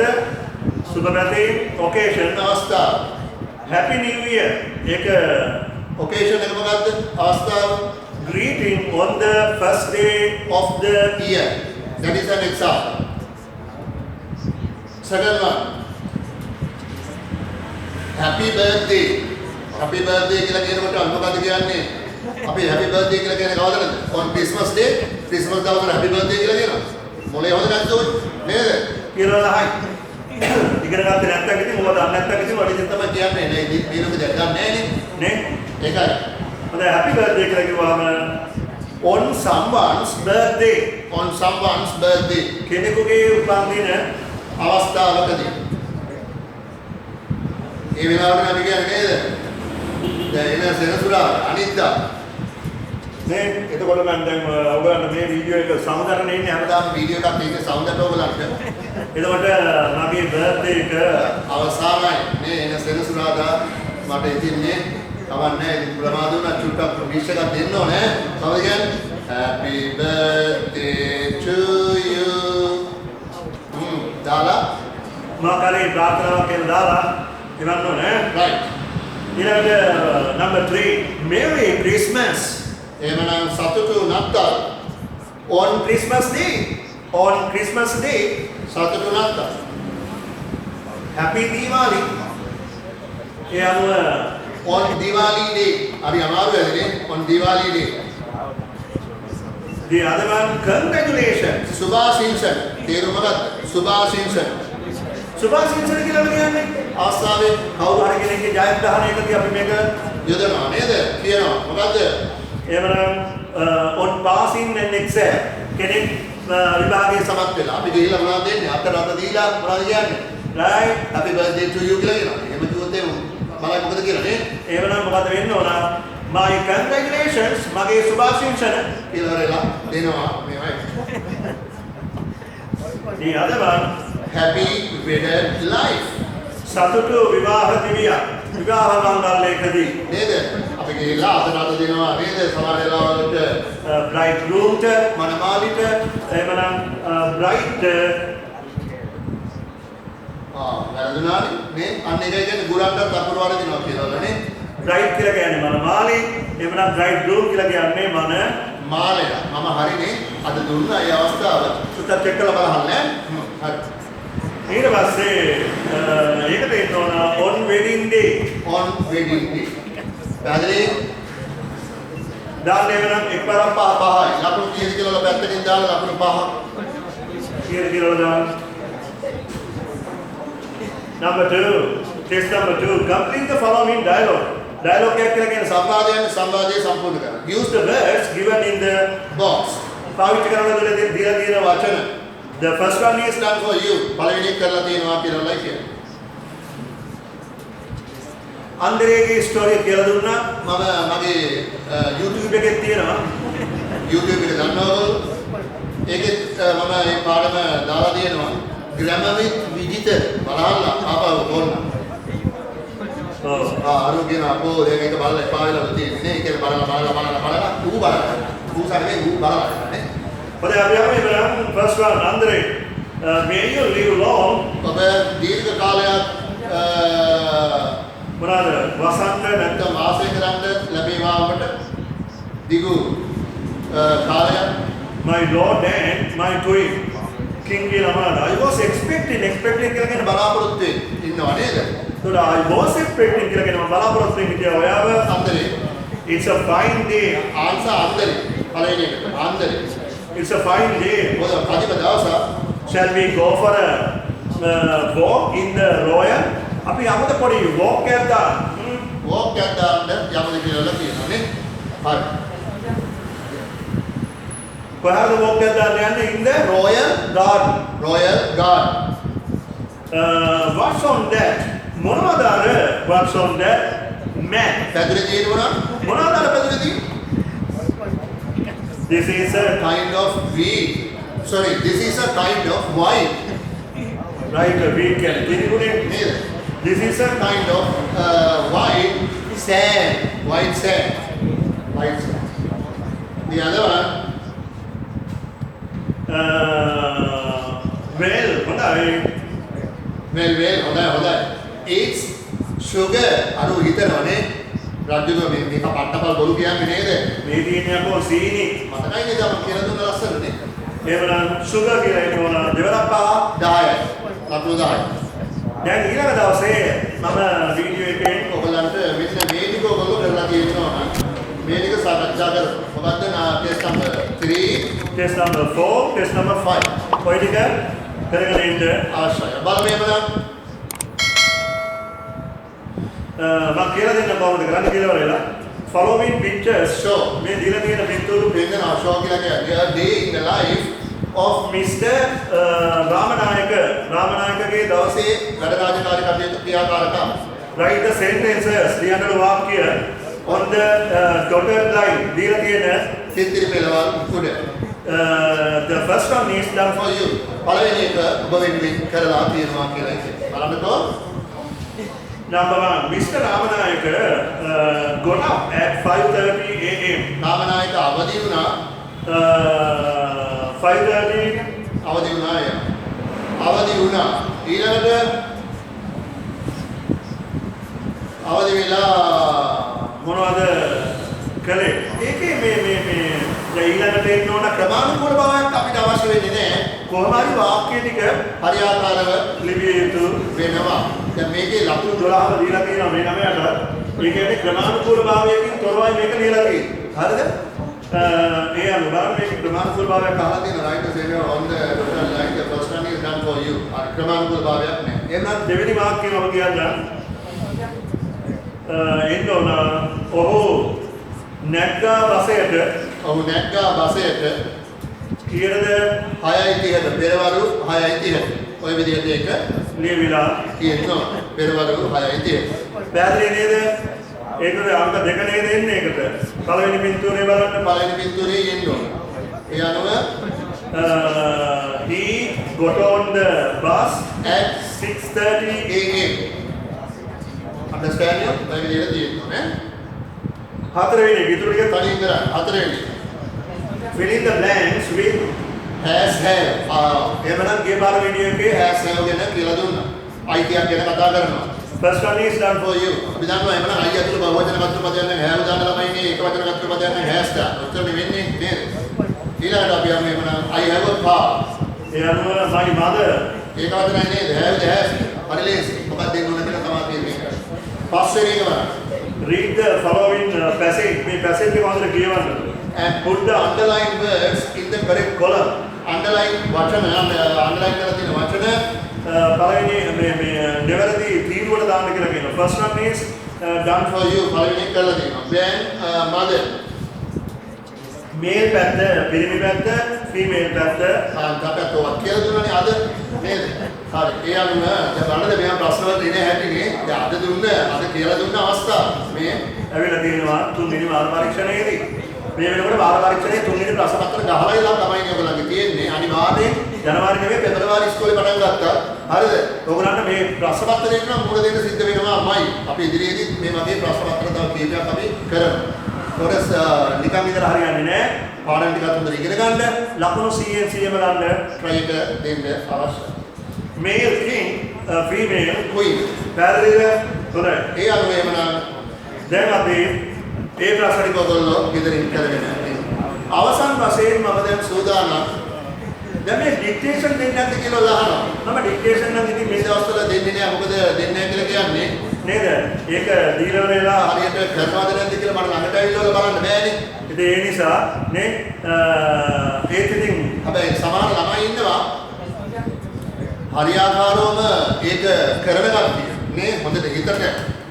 සුබ පැතීම් occasion අවස්ථාව. Happy New Year. ඒක occasion එක මොකද්ද? අවස්ථාව. Greeting on the first day of the year. That is an example. Second one. Happy birthday. Happy birthday කියලා කියනකොට මොකද්ද කියන්නේ? අපි happy birthday කියලා කියන්නේ කවදද? On Christmas day. Christmas දවසට happy birthday කියලා කියනවා. මොලේ හොඳ නැද්ද ඔය? නේද? කියලා ලහයි. ඉගෙන ගන්න නැත්නම් ඉතින් මොකද දන්නේ නැත්නම් ඉතින් ඔය ඉතින් තමයි කියන්නේ නේ මේක දැක් ගන්න නැහැ නේ ඒකයි හොඳයි happy birthday කියලා කිව්වම on someone's birthday කෙනෙකුගේ උපන්දින අවස්ථාවකදී ඒ වෙලාවට අපි කියන්නේ නේද දැන් එන සෙනසුරා අනිද්දා නේ එතකොට මම දැන් ඔයගොල්ලන්ට මේ වීඩියෝ එක සමුදරනේ ඉන්නේ හැමදාම වීඩියෝ එකක් මේක සමුදරට ඔයගොල්ලන්ට එතකොට මගේ බර්ත්ඩේ එක අවසානයි නේ එන සෙනසුරාදා මට ඉතින්නේ කවන්නේ ඉතින් ප්‍රමාද වුණා චුට්ටක් විශ් එකක් දෙන්න ඕනේ කවුද කියන්නේ happy birthday to you දාලා මා කරේ ප්‍රාර්ථනාවක් කියලා දාලා ඉවන්න ඕනේ right ඊළඟට number 3 merry christmas එහෙමනම් සතුටු නත්තල් on Christmas day සතුටු නත්තල් happy Diwali ඒ අනුව on Diwali day හරි අමාරු වෙන්නේ on Diwali day the other one congratulations සුභාශිංසන තේරුම මොකක්ද සුභාශිංසන කියලා කියන්නේ ආස්ථාවේ කවුරු හරි කෙනෙක්ගේ ජයග්‍රහණයකදී අපි මේක යොදනවා නේද කියනවා මොකද්ද එහෙනම් on passing an exam කෙනෙක් විභාගයේ සමත් වෙලා අපි ගිහිල්ලා මොනවද දෙන්නේ අත රත දීලා මොනවද කියන්නේ right happy birthday to you කියලා කියනවා එහෙම කිව්වොත් එහෙම මම මොකද කියලා නේ එහෙනම් මොකද වෙන්න ඕන my congratulations මගේ සුභාශිංසන කියලා වෙලා දෙනවා මේවයි the other one happy wedded life සතුටු විවාහ දිවියක් විවාහ මංගල්‍යයකදී නේද අපි ගිහිල්ලා අත රත දෙනවා නේද සමහර වෙලාවලට bride groomට මනමාලිට එහෙමනම් bride වැරදුනානේ නේ අන්න ඒක කියන්නේ ගුරන්ට අකුරු වල දෙනවා කියලා නේ bride කියලා කියන්නේ මනමාලි එහෙමනම් bride groom කියලා කියන්නේ මාලය මම හරිනේ අද දුන්නා ඒ අවස්ථාව සුට්ටක් චෙක් කරලා බලන්න හරි ඊට පස්සේ ඒකට එන්න ඕන on wedding day පැහැදිලි දාන්න එවනම් එක්වරක් පහයි ලකුණු 30 කියලා පැත්තකින් දාලා ලකුණු 5 කියලා දාන්න. Number 2, test number 2, complete the following dialogue. Dialogue එකක් කියලා කියන්නේ සංවාදයේ සම්පූර්ණ කරන්න. use the words given in the box. පාවිච්චි කරන දීලා තියෙන වචන. The first one is done for you. පළවෙනි එක කරලා තියෙනවා කියලා කියන්නේ. අන්දරේගේ ස්ටෝරිය කියලා දුන්නා. මම මගේ YouTube එකේ තියෙනවා. YouTube එක ගන්නවලු. ඒකෙත් මම මේ පාඩම දාලා තියෙනවා. grammar with digital බලන්න ආපහු ඕන්න. අරු කියන අපෝ ඒක බලලා එපා වෙලා තියෙන්නේ නේ. ඒක බලලා ඌ බලන්න. ඌ සරේ ඌ බලන්න නේ. But අපි යන්නේ first one Andre may you live long. ඔබ දීර්ඝ කාලයක් මොනවාද වසන්ත නැත්නම් වාසය කරන්න ලැබේවා ඔබට. දිගු කාලයක්. My lord and my queen. King Ramana. I was expecting කියලා කියන බලාපොරොත්තු වෙන්න ඉන්නවා නේද? So I was expecting කියලා කියන බලාපොරොත්තු වෙන්න කියලා ඔයාව Andare. It's a fine day. Answer Andare. පළවෙනි එක අන්දරේ. It's a fine day. මොකද අදිම දවසක්. Shall we go for a walk in the royal? අපි යමුද පොඩි walk එකක් දාන්න. walk එකක් දාන්න යමුද කියලා කියනවා නේ. හරි. කොහාද walk එකක් දාන්න යන්නේ in the royal garden. What's on that? මොනවද අර what's on that map? පැදුරේ තියෙනවා මොනවද අර පැදුරේ තියෙන්නේ? This is a kind of wheat. Sorry, this is a kind of wine. Right, a wheat can neda. This is a kind of white sand. White sand. White sand. The other one. Well, හොඳයි. It's sugar. අර හිතනවනේ රාජ්‍යතුමා මේක පට්ටපල් බොරු කියන්නේ නේද? මේ තියෙන්නේ අපෝ සීනි. මතකයි නේද මම කියලා දුන්න ලස්සනනේ. එහෙනම් sugar කියලා එනවා දෙවරක් පහ 10යි. ලකුණු 10යි. දැන් ඊළඟ දවසේ මම වීඩියෝ එකේ ඔයගලන්ට මෙන්න මේ ටික ඔයගොල්ලෝ කරලා තියෙනවා නම් මේ ටික සාකච්ඡා කරමු. මොකද්ද test number 3, test number 4, test number 5. ඔය ටික කරගෙන ඉන්න අවශ්‍යයි. බලමු එහෙනම් මම කියලා දෙන්න කොහොමද කරන්න කියලා බලලා following pictures show මේ දීලා තියෙන පින්තූරු පෙන්නනවා show කියලා කියන්නේ a day in the life of Mr. රාමනායකගේ දවසේ වැඩ රාජකාරී කටයුතු ක්‍රියාකාරකම්. Write the sentences ලියන වාක්‍ය on the dotted line දීලා තියෙන සිතිරි පෙළවල් උඩ. The first one is done for you. පළවෙනි එක ඔබ වෙනුවෙන් කරලා තියෙනවා කියලා කියන්නේ. බලන්නකෝ. Number 1, Mr. Ramanayaka got up at 5:30 a.m. Ramanayake අවදි වුණා 5:30 අවදි වුණා ඊළඟට අවදි වෙලා මොනවද කළේ? ඒකේ මේ දැන් ඊළඟට එන්න ඕන ක්‍රමානුකූල භාවයක් අපිට අවශ්‍ය වෙන්නේ නැහැ. කොහොම හරි වාක්‍ය ටික හරියාකාරව ලිවිය යුතු වෙනවා. දැන් මේකේ ලකුණු 12ම දීලා තියෙනවා මේ 9ට. ඒ කියන්නේ ක්‍රමානුකූල භාවයකින් තොරවයි මේක ලියලා තියෙන්නේ. හරිද? ඒ අනුව මේක ක්‍රමානුකූල භාවයක් අහලා තියෙනවා. Right to say on the total line the first one is done for you. ක්‍රමානුකූල භාවයක් නෑ. එහෙනම් දෙවෙනි වාක්‍යය මම කියන්නම්. එන්න ඕන ඔහු නැග්ගා බසයට කීයද 6:30ට පෙරවරු 6:30ට ඔය විදිහට ඒක ලියවිලා තියෙනවා පෙරවරු 6:30ට පැහැදිලි නේද? ඒකට අංක දෙක නේද එන්නේ ඒකට. පළවෙනි පින්තූරේ බලන්න පළවෙනි පින්තූරේ එන්න ඕන. ඒ අනුව he got on the bus at 6:30 a.m. Understand you? ඔය විදිහට තියෙනවා නේ. හතරවෙනි ඉතුරු ටික තනින් කරා හතරවෙනි fill in the blanks with has have එහෙමනම් ගිය පාර වීඩියෝ එකේ has have ගැන කියලා දුන්නා. අයිතියක් ගැන කතා කරනවා. First one is done for you. අපි දන්නවා එහෙනම් අයිය අතුළු බහුවචන කතර පදයක් නම් හැලු දාන ළමයිනේ එක වචන කතර පදයක් නම් හැස් දාන. ඔච්චරනේ වෙන්නේ නේද? ඊළඟට අපි යමු එහෙනම් I have a car. ඒ අනුව my mother. ඒක වචනයි නේද? have the has. හරි ලේසි. මොකක්ද දෙන්න ඕන කියලා තමයි තියෙන්නේ. පස්වෙනි එක බලන්න. Read the following passage. මේ passage එක හොඳට කියවන්න. And put the underlined words in the correct column. Underline වචන underline කරලා තියෙන වචන පළවෙනි මේ නිවැරදි තීරුවට දාන්න කියලා කියනවා. First one is done for you. පළවෙනි එක කරලා තියෙනවා. Then mother. male පැත්ත, පිරිමි පැත්ත, female පැත්ත. කාන්තාපැත්ත ඔක් කියලා දුන්නානේ අද නේද? හරි. ඒ අනුව දැන් බලන්න මෙයා ප්‍රශ්න වලට ඉන්නේ හැටිනේ. දැන් අද කියලා දුන්න අවස්ථාව. මේ ඇවිල්ලා තියෙනවා තුන්වෙනි වාර පරීක්ෂණයේදී. මේ වෙනකොට වාර පරීක්ෂණයේ තුන්වෙනි ප්‍රශ්න පත්‍ර ගහලා ඉලා තමයි ඔයගොල්ලන්ගේ තියෙන්නේ. අනිවාර්යයෙන් ජනවාරි නෙවෙයි පෙබරවාරි ඉස්කෝලේ පටන් ගත්තා. හරිද? ඔයගොල්ලන්ට මේ ප්‍රශ්න පත්‍රයට නම් මුල දෙන්න සිද්ධ වෙනවාමයි. අපි ඉදිරියේදී මේ වගේ ප්‍රශ්න පත්‍ර තව කීපයක් අපි කරමු. කොරස් නිකන් ඉඳලා හරියන්නේ නැහැ. පාඩම් ටිකක් හොඳට ඉගෙන ගන්න. ලකුණු 100න් 100ම ගන්න try එක දෙන්න අවශ්‍යයි. Male king, female queen. පැහැදිලිද? හොඳයි. ඒ අනුව එමනම් දැන් අපි ඒ ප්‍රශ්න ටික ඔයගොල්ලෝ ගෙදරින් කරගෙන අවසන් වශයෙන් මම දැන් සූදානම්. දැන් මේ ඩික්ටේෂන් දෙන්නේ නැද්ද කියලා අහනවා. මම ඩික්ටේෂන් නම් ඉතින් මේ දවස්වල දෙන්නේ නැහැ. මොකද දෙන්නේ නැහැ කියලා කියන්නේ නේද? ඒක දීලා වෙලා හරියට කරනවද නැද්ද කියලා මට ළඟට ඇවිල්ලා බලන්න බෑනේ. ඉතින් ඒ නිසා නේ ඒත් ඉතින් හැබැයි සමහර ළමයි ඉන්නවා හරියාකාරවම ඒක කරන කට්ටිය. මේ හොඳට හිතට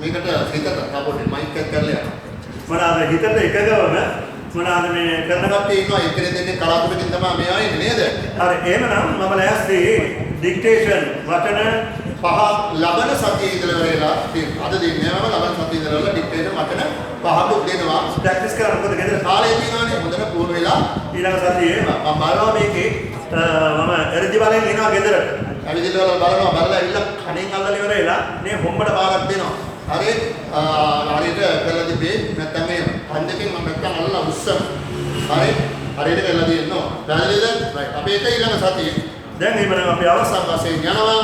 මේකට හිතට අපොටේ මයික් එක කරලා යනවා. මොනවාද හිතට එකගවම මොනවාද මේ කරන කට්ටිය ඉන්නවා එක්කෙනෙක් දෙන්නේ කලාතුරකින් තමයි මෙයා ඉන්නේ නේද? හරි එහෙමනම් මම ලෑස්ති ඩික්ටේෂන් වචන 5 ලබන සතියේ ඉඳලා වෙලා තියෙනවා. අද දෙන්නේ මම ලබන සතියේ ඉඳලා ඩික්ටේෂන් වචන 5ක් දෙනවා. ප්‍රැක්ටිස් කරන්න මොකද ගෙදර කාලේ තියෙනවානේ හොඳට පුහුණු වෙලා ඊළඟ සතියේ මම බලනවා මේකේ මම එරදි බලෙන් එනවා ගෙදරට. ඇවිදලා බලනවා බලලා ඇවිල්ලා කණෙන් අල්ලලා ඉවර වෙලා මේ හොම්බට බාරක් දෙනවා. හරි හරියට කරලා තිබේ නැත්තම් මේ හන්දකින් මම නැත්තම් අල්ලලා උස්සන. හරි හරියට කරලා දෙන්නවා. පැහැදිලිද? රයිට්. අපි ඒක ඊළඟ සතියේ දැන් එහෙනම් අපි අවසන් වශයෙන් යනවා.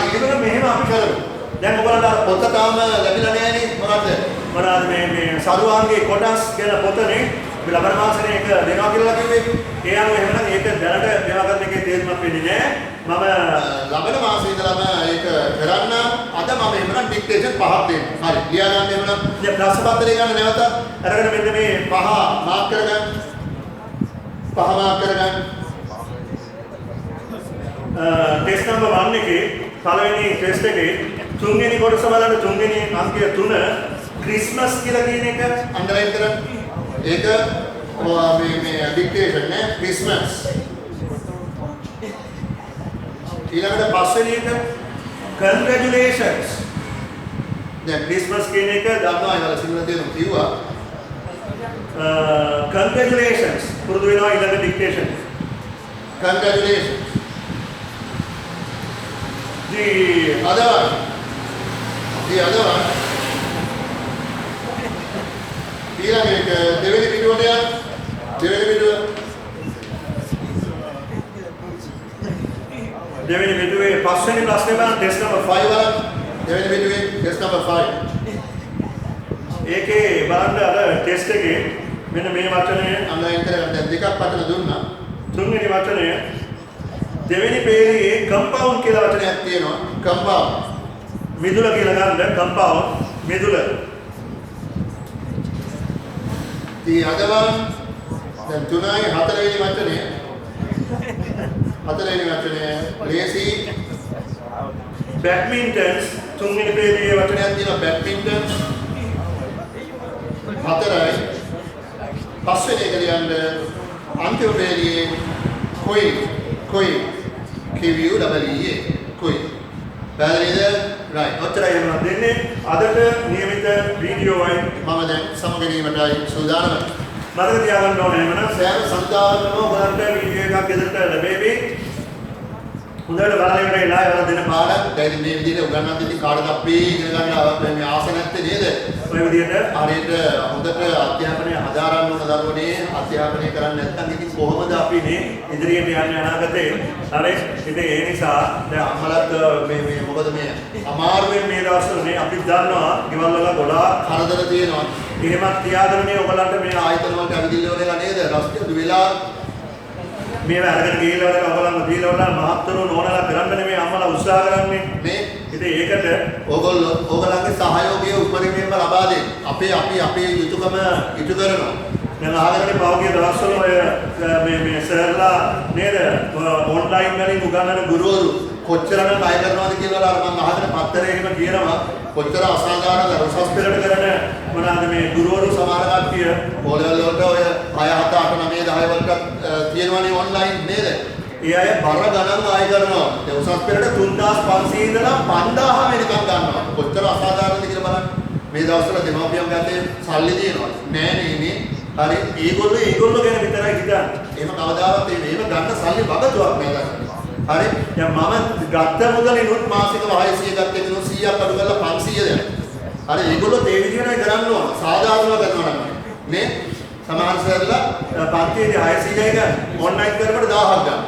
ඊළඟ මෙහෙම අපි කරමු. දැන් ඔයගොල්ලන්ට අර පොත තාම ලැබිලා නැහැ නේ මොකද්ද? මොනවාද මේ සරුවාන්ගේ කොටස් කියලා පොතනේ අපි ලබන මාසෙනේ එක දෙනවා කියලා කිව්වේ. ඒ අනුව එහෙනම් ඒක දැනට මේවා කරන එකේ තේරුමක් වෙන්නේ නැහැ. මම ලබන මාසේ ඉඳලම ඒක කරන්න අද මම එහෙනම් ඩික්ටේෂන් 5ක් දෙන්න. හරි. ලියා ගන්න එහෙනම් දැන් ප්‍රශ්න පත්‍රය ගන්න නැවත අරගෙන මෙන්න මේ 5 මාක් කරගන්න. 5 මාක් කරගන්න. ටෙස්ට් නම්බර් 1 එකේ පළවෙනි ටෙස්ට් එකේ තුන්වෙනි කොටස බලන්න තුන්වෙනි අංකය 3 ක්‍රිස්මස් කියලා කියන එක අන්ඩර්ලයින් කරන්න. ඒක මේ ඩික්ටේෂන් නේ ක්‍රිස්මස්. ඊළඟට පස්වෙනි එක congratulations. දැන් ක්‍රිස්මස් කියන එක දන්නවා ඒවල සිංහල තේරුම කිව්වා. congratulations පුරුදු වෙනවා ඊළඟ dictation. congratulations. The other one. ඊළඟ එක දෙවෙනි පිටුවට යන්න. දෙවෙනි පිටුවේ පස්වෙනි ප්‍රශ්නේ බලන්න ටෙස්ට් නම්බර් 5 බලන්න. දෙවෙනි පිටුවේ ටෙස්ට් නම්බර් 5. ඒකේ බලන්න අර ටෙස්ට් එකේ මෙන්න මේ වචනය අන්ලයින් කරගන්න දැන් දෙකක් වචන දුන්නා. තුන්වෙනි වචනය දෙවෙනි පේරියේ කම්පවුන්ඩ් කියලා වචනයක් තියෙනවා. කම්පවුන්ඩ්. මිදුල කියලා ගන්න කම්පවුන්ඩ් මිදුල. The other one දැන් 3යි 4වෙනි වචනය. 4වෙනි වචනය ලේසි. බැඩ්මින්ටන්ස් තුන්වෙනි පේරියේ වචනයක් තියෙනවා බැඩ්මින්ටන්ස්. 4යි. පස්වෙනි එක ලියන්න අන්තිම පේරියේ කොයි QUEE කොයි. පැහැදිලිද? right. ඔච්චරයි මම දෙන්නේ. අදට නියමිත වීඩියෝවයි මම දැන් සමගැනීමටයි සූදානම්. මතක තියාගන්න ඕනේ එහෙනම් සෑම සඳහාම ඔයගලන්ට වීඩියෝ එකක් ගෙදරට ලැබෙවි. හොඳට බලලා ඉවරලා ඒවල දෙන පාඩම් දැන් මේ විදිහට උගන්වන්න ඉතින් කාටද අපි ඉගෙන ගන්න මේ ආස නැත්තේ නේද? ඔය විදිහට හරියට හොඳට අධ්‍යාපනය හදාරන්න ඕන දරුවනේ අධ්‍යාපනය කරන්නේ නැත්නම් ඉතින් කොහොමද අපි අපි නේ ඉදිරියට යන්නේ අනාගතේ. හරි. ඉතින් ඒ නිසා දැන් අම්මලත් මේ මොකද මේ අමාරුවෙන් මේ දවස්වල නේ අපි දන්නවා ගෙවල් වල ගොඩාක් කරදර තියෙනවා. එහෙමත් තියාගෙනනේ ඔයගලන්ට මේ ආයතන වලට ඇවිදින්න ඕනේ නේද? රස්තිය වෙලා මේවා අරගෙන ගිහිල්ලා වල ඔයගලන්ව දීලා වල මහත්තුරු නෝනලා කරන්න නෙමෙයි අම්මලා උත්සාහ කරන්නේ. මේ ඉතින් ඒකට ඕගොල්ලන්ගේ සහයෝගය උපරිමයෙන්ම ලබා දෙන්න. අපේ යුතුයකම ඉටු කරනවා. දැන් ආගමනේ පෞද්ගලික දවස්වල ඔය මේ සර්ලා නේද ඔන්ලයින් වලින් උගන්වන ගුරුවරු කොච්චරනම් අය කරනවද කියලා අර මම අහගෙන පත්තරේ එහෙම කියනවා. කොච්චර අසාධාරණද උසස් පෙළට කරන මොනවාද මේ ගුරුවරු සමහර කට්ටිය පොළවල් වලට ඔය 6 7 8 9 10 වලට තියෙනවනේ ඔන්ලයින් නේද? ඒ අය බර ගණන් ආය කරනවා. ඒ උසස් පෙළට 3500 ඉඳලා 5000 වෙනකම් ගන්නවා. කොච්චර අසාධාරණද කියලා බලන්න. මේ දවස්වල දෙමාපියන් ගත්තේ සල්ලි තියෙනවා. නෑ නේ. හරි ඒගොල්ලෝ ගැන විතරයි හිතන්නේ. එහෙම කවදාවත් මේව ගන්න සල්ලි වගතුවක් නෑ. හරි. දැන් මම ගත්ත මුදලිනුත් මාසික 600 ගත්ත එකනොත් 100ක් අඩු කරලා 500 දෙනවා. හරි ඒගොල්ලෝ ඒ විදිහටයි කරන්න ඕන. සාධාරණව කරනවා නම්. නේ? සමහර සර්ලා පන්තියේදී 600 එක ඔන්ලයින් කරනකොට 1000ක් ගන්න.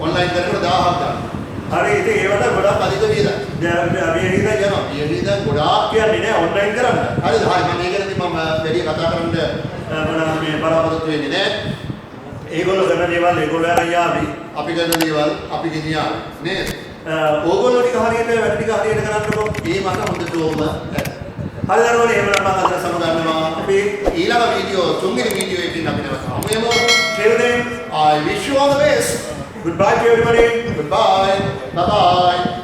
ඔන්ලයින් කරනකොට 1000ක් ගන්න. හරි ඉතින් ඒවට ගොඩක් අධික වියදම්. දැන් අපි හිතා යනවා. වියදම් ගොඩාක් කියන්නේ නෑ ඔන්ලයින් කරන්න. හරිද? හරි මම මේකෙන්දී මම වැඩි කතා කරන්න මොනවා මේ බලාපොරොත්තු වෙන්නේ නෑ. ඒගොල්ලෝ කරන දේවල් ඒගොල්ලෝ අරන් යාවි. අපි කරන දේවල් අපි ගෙනියා නේද? ඕගොල්ලෝ ටික හරියට වැඩ ටික හරියට කරන්නකෝ. ඒ මට හොඳටම හරි දරුවනේ එහෙනම් මම අද සමගන්නවා. අපි ඊළඟ වීඩියෝ තුන්වෙනි වීඩියෝ එකකින් අපි නැවත හමු වෙමු. Till then, I wish you all the best. goodbye to everybody. Goodbye. Bye bye.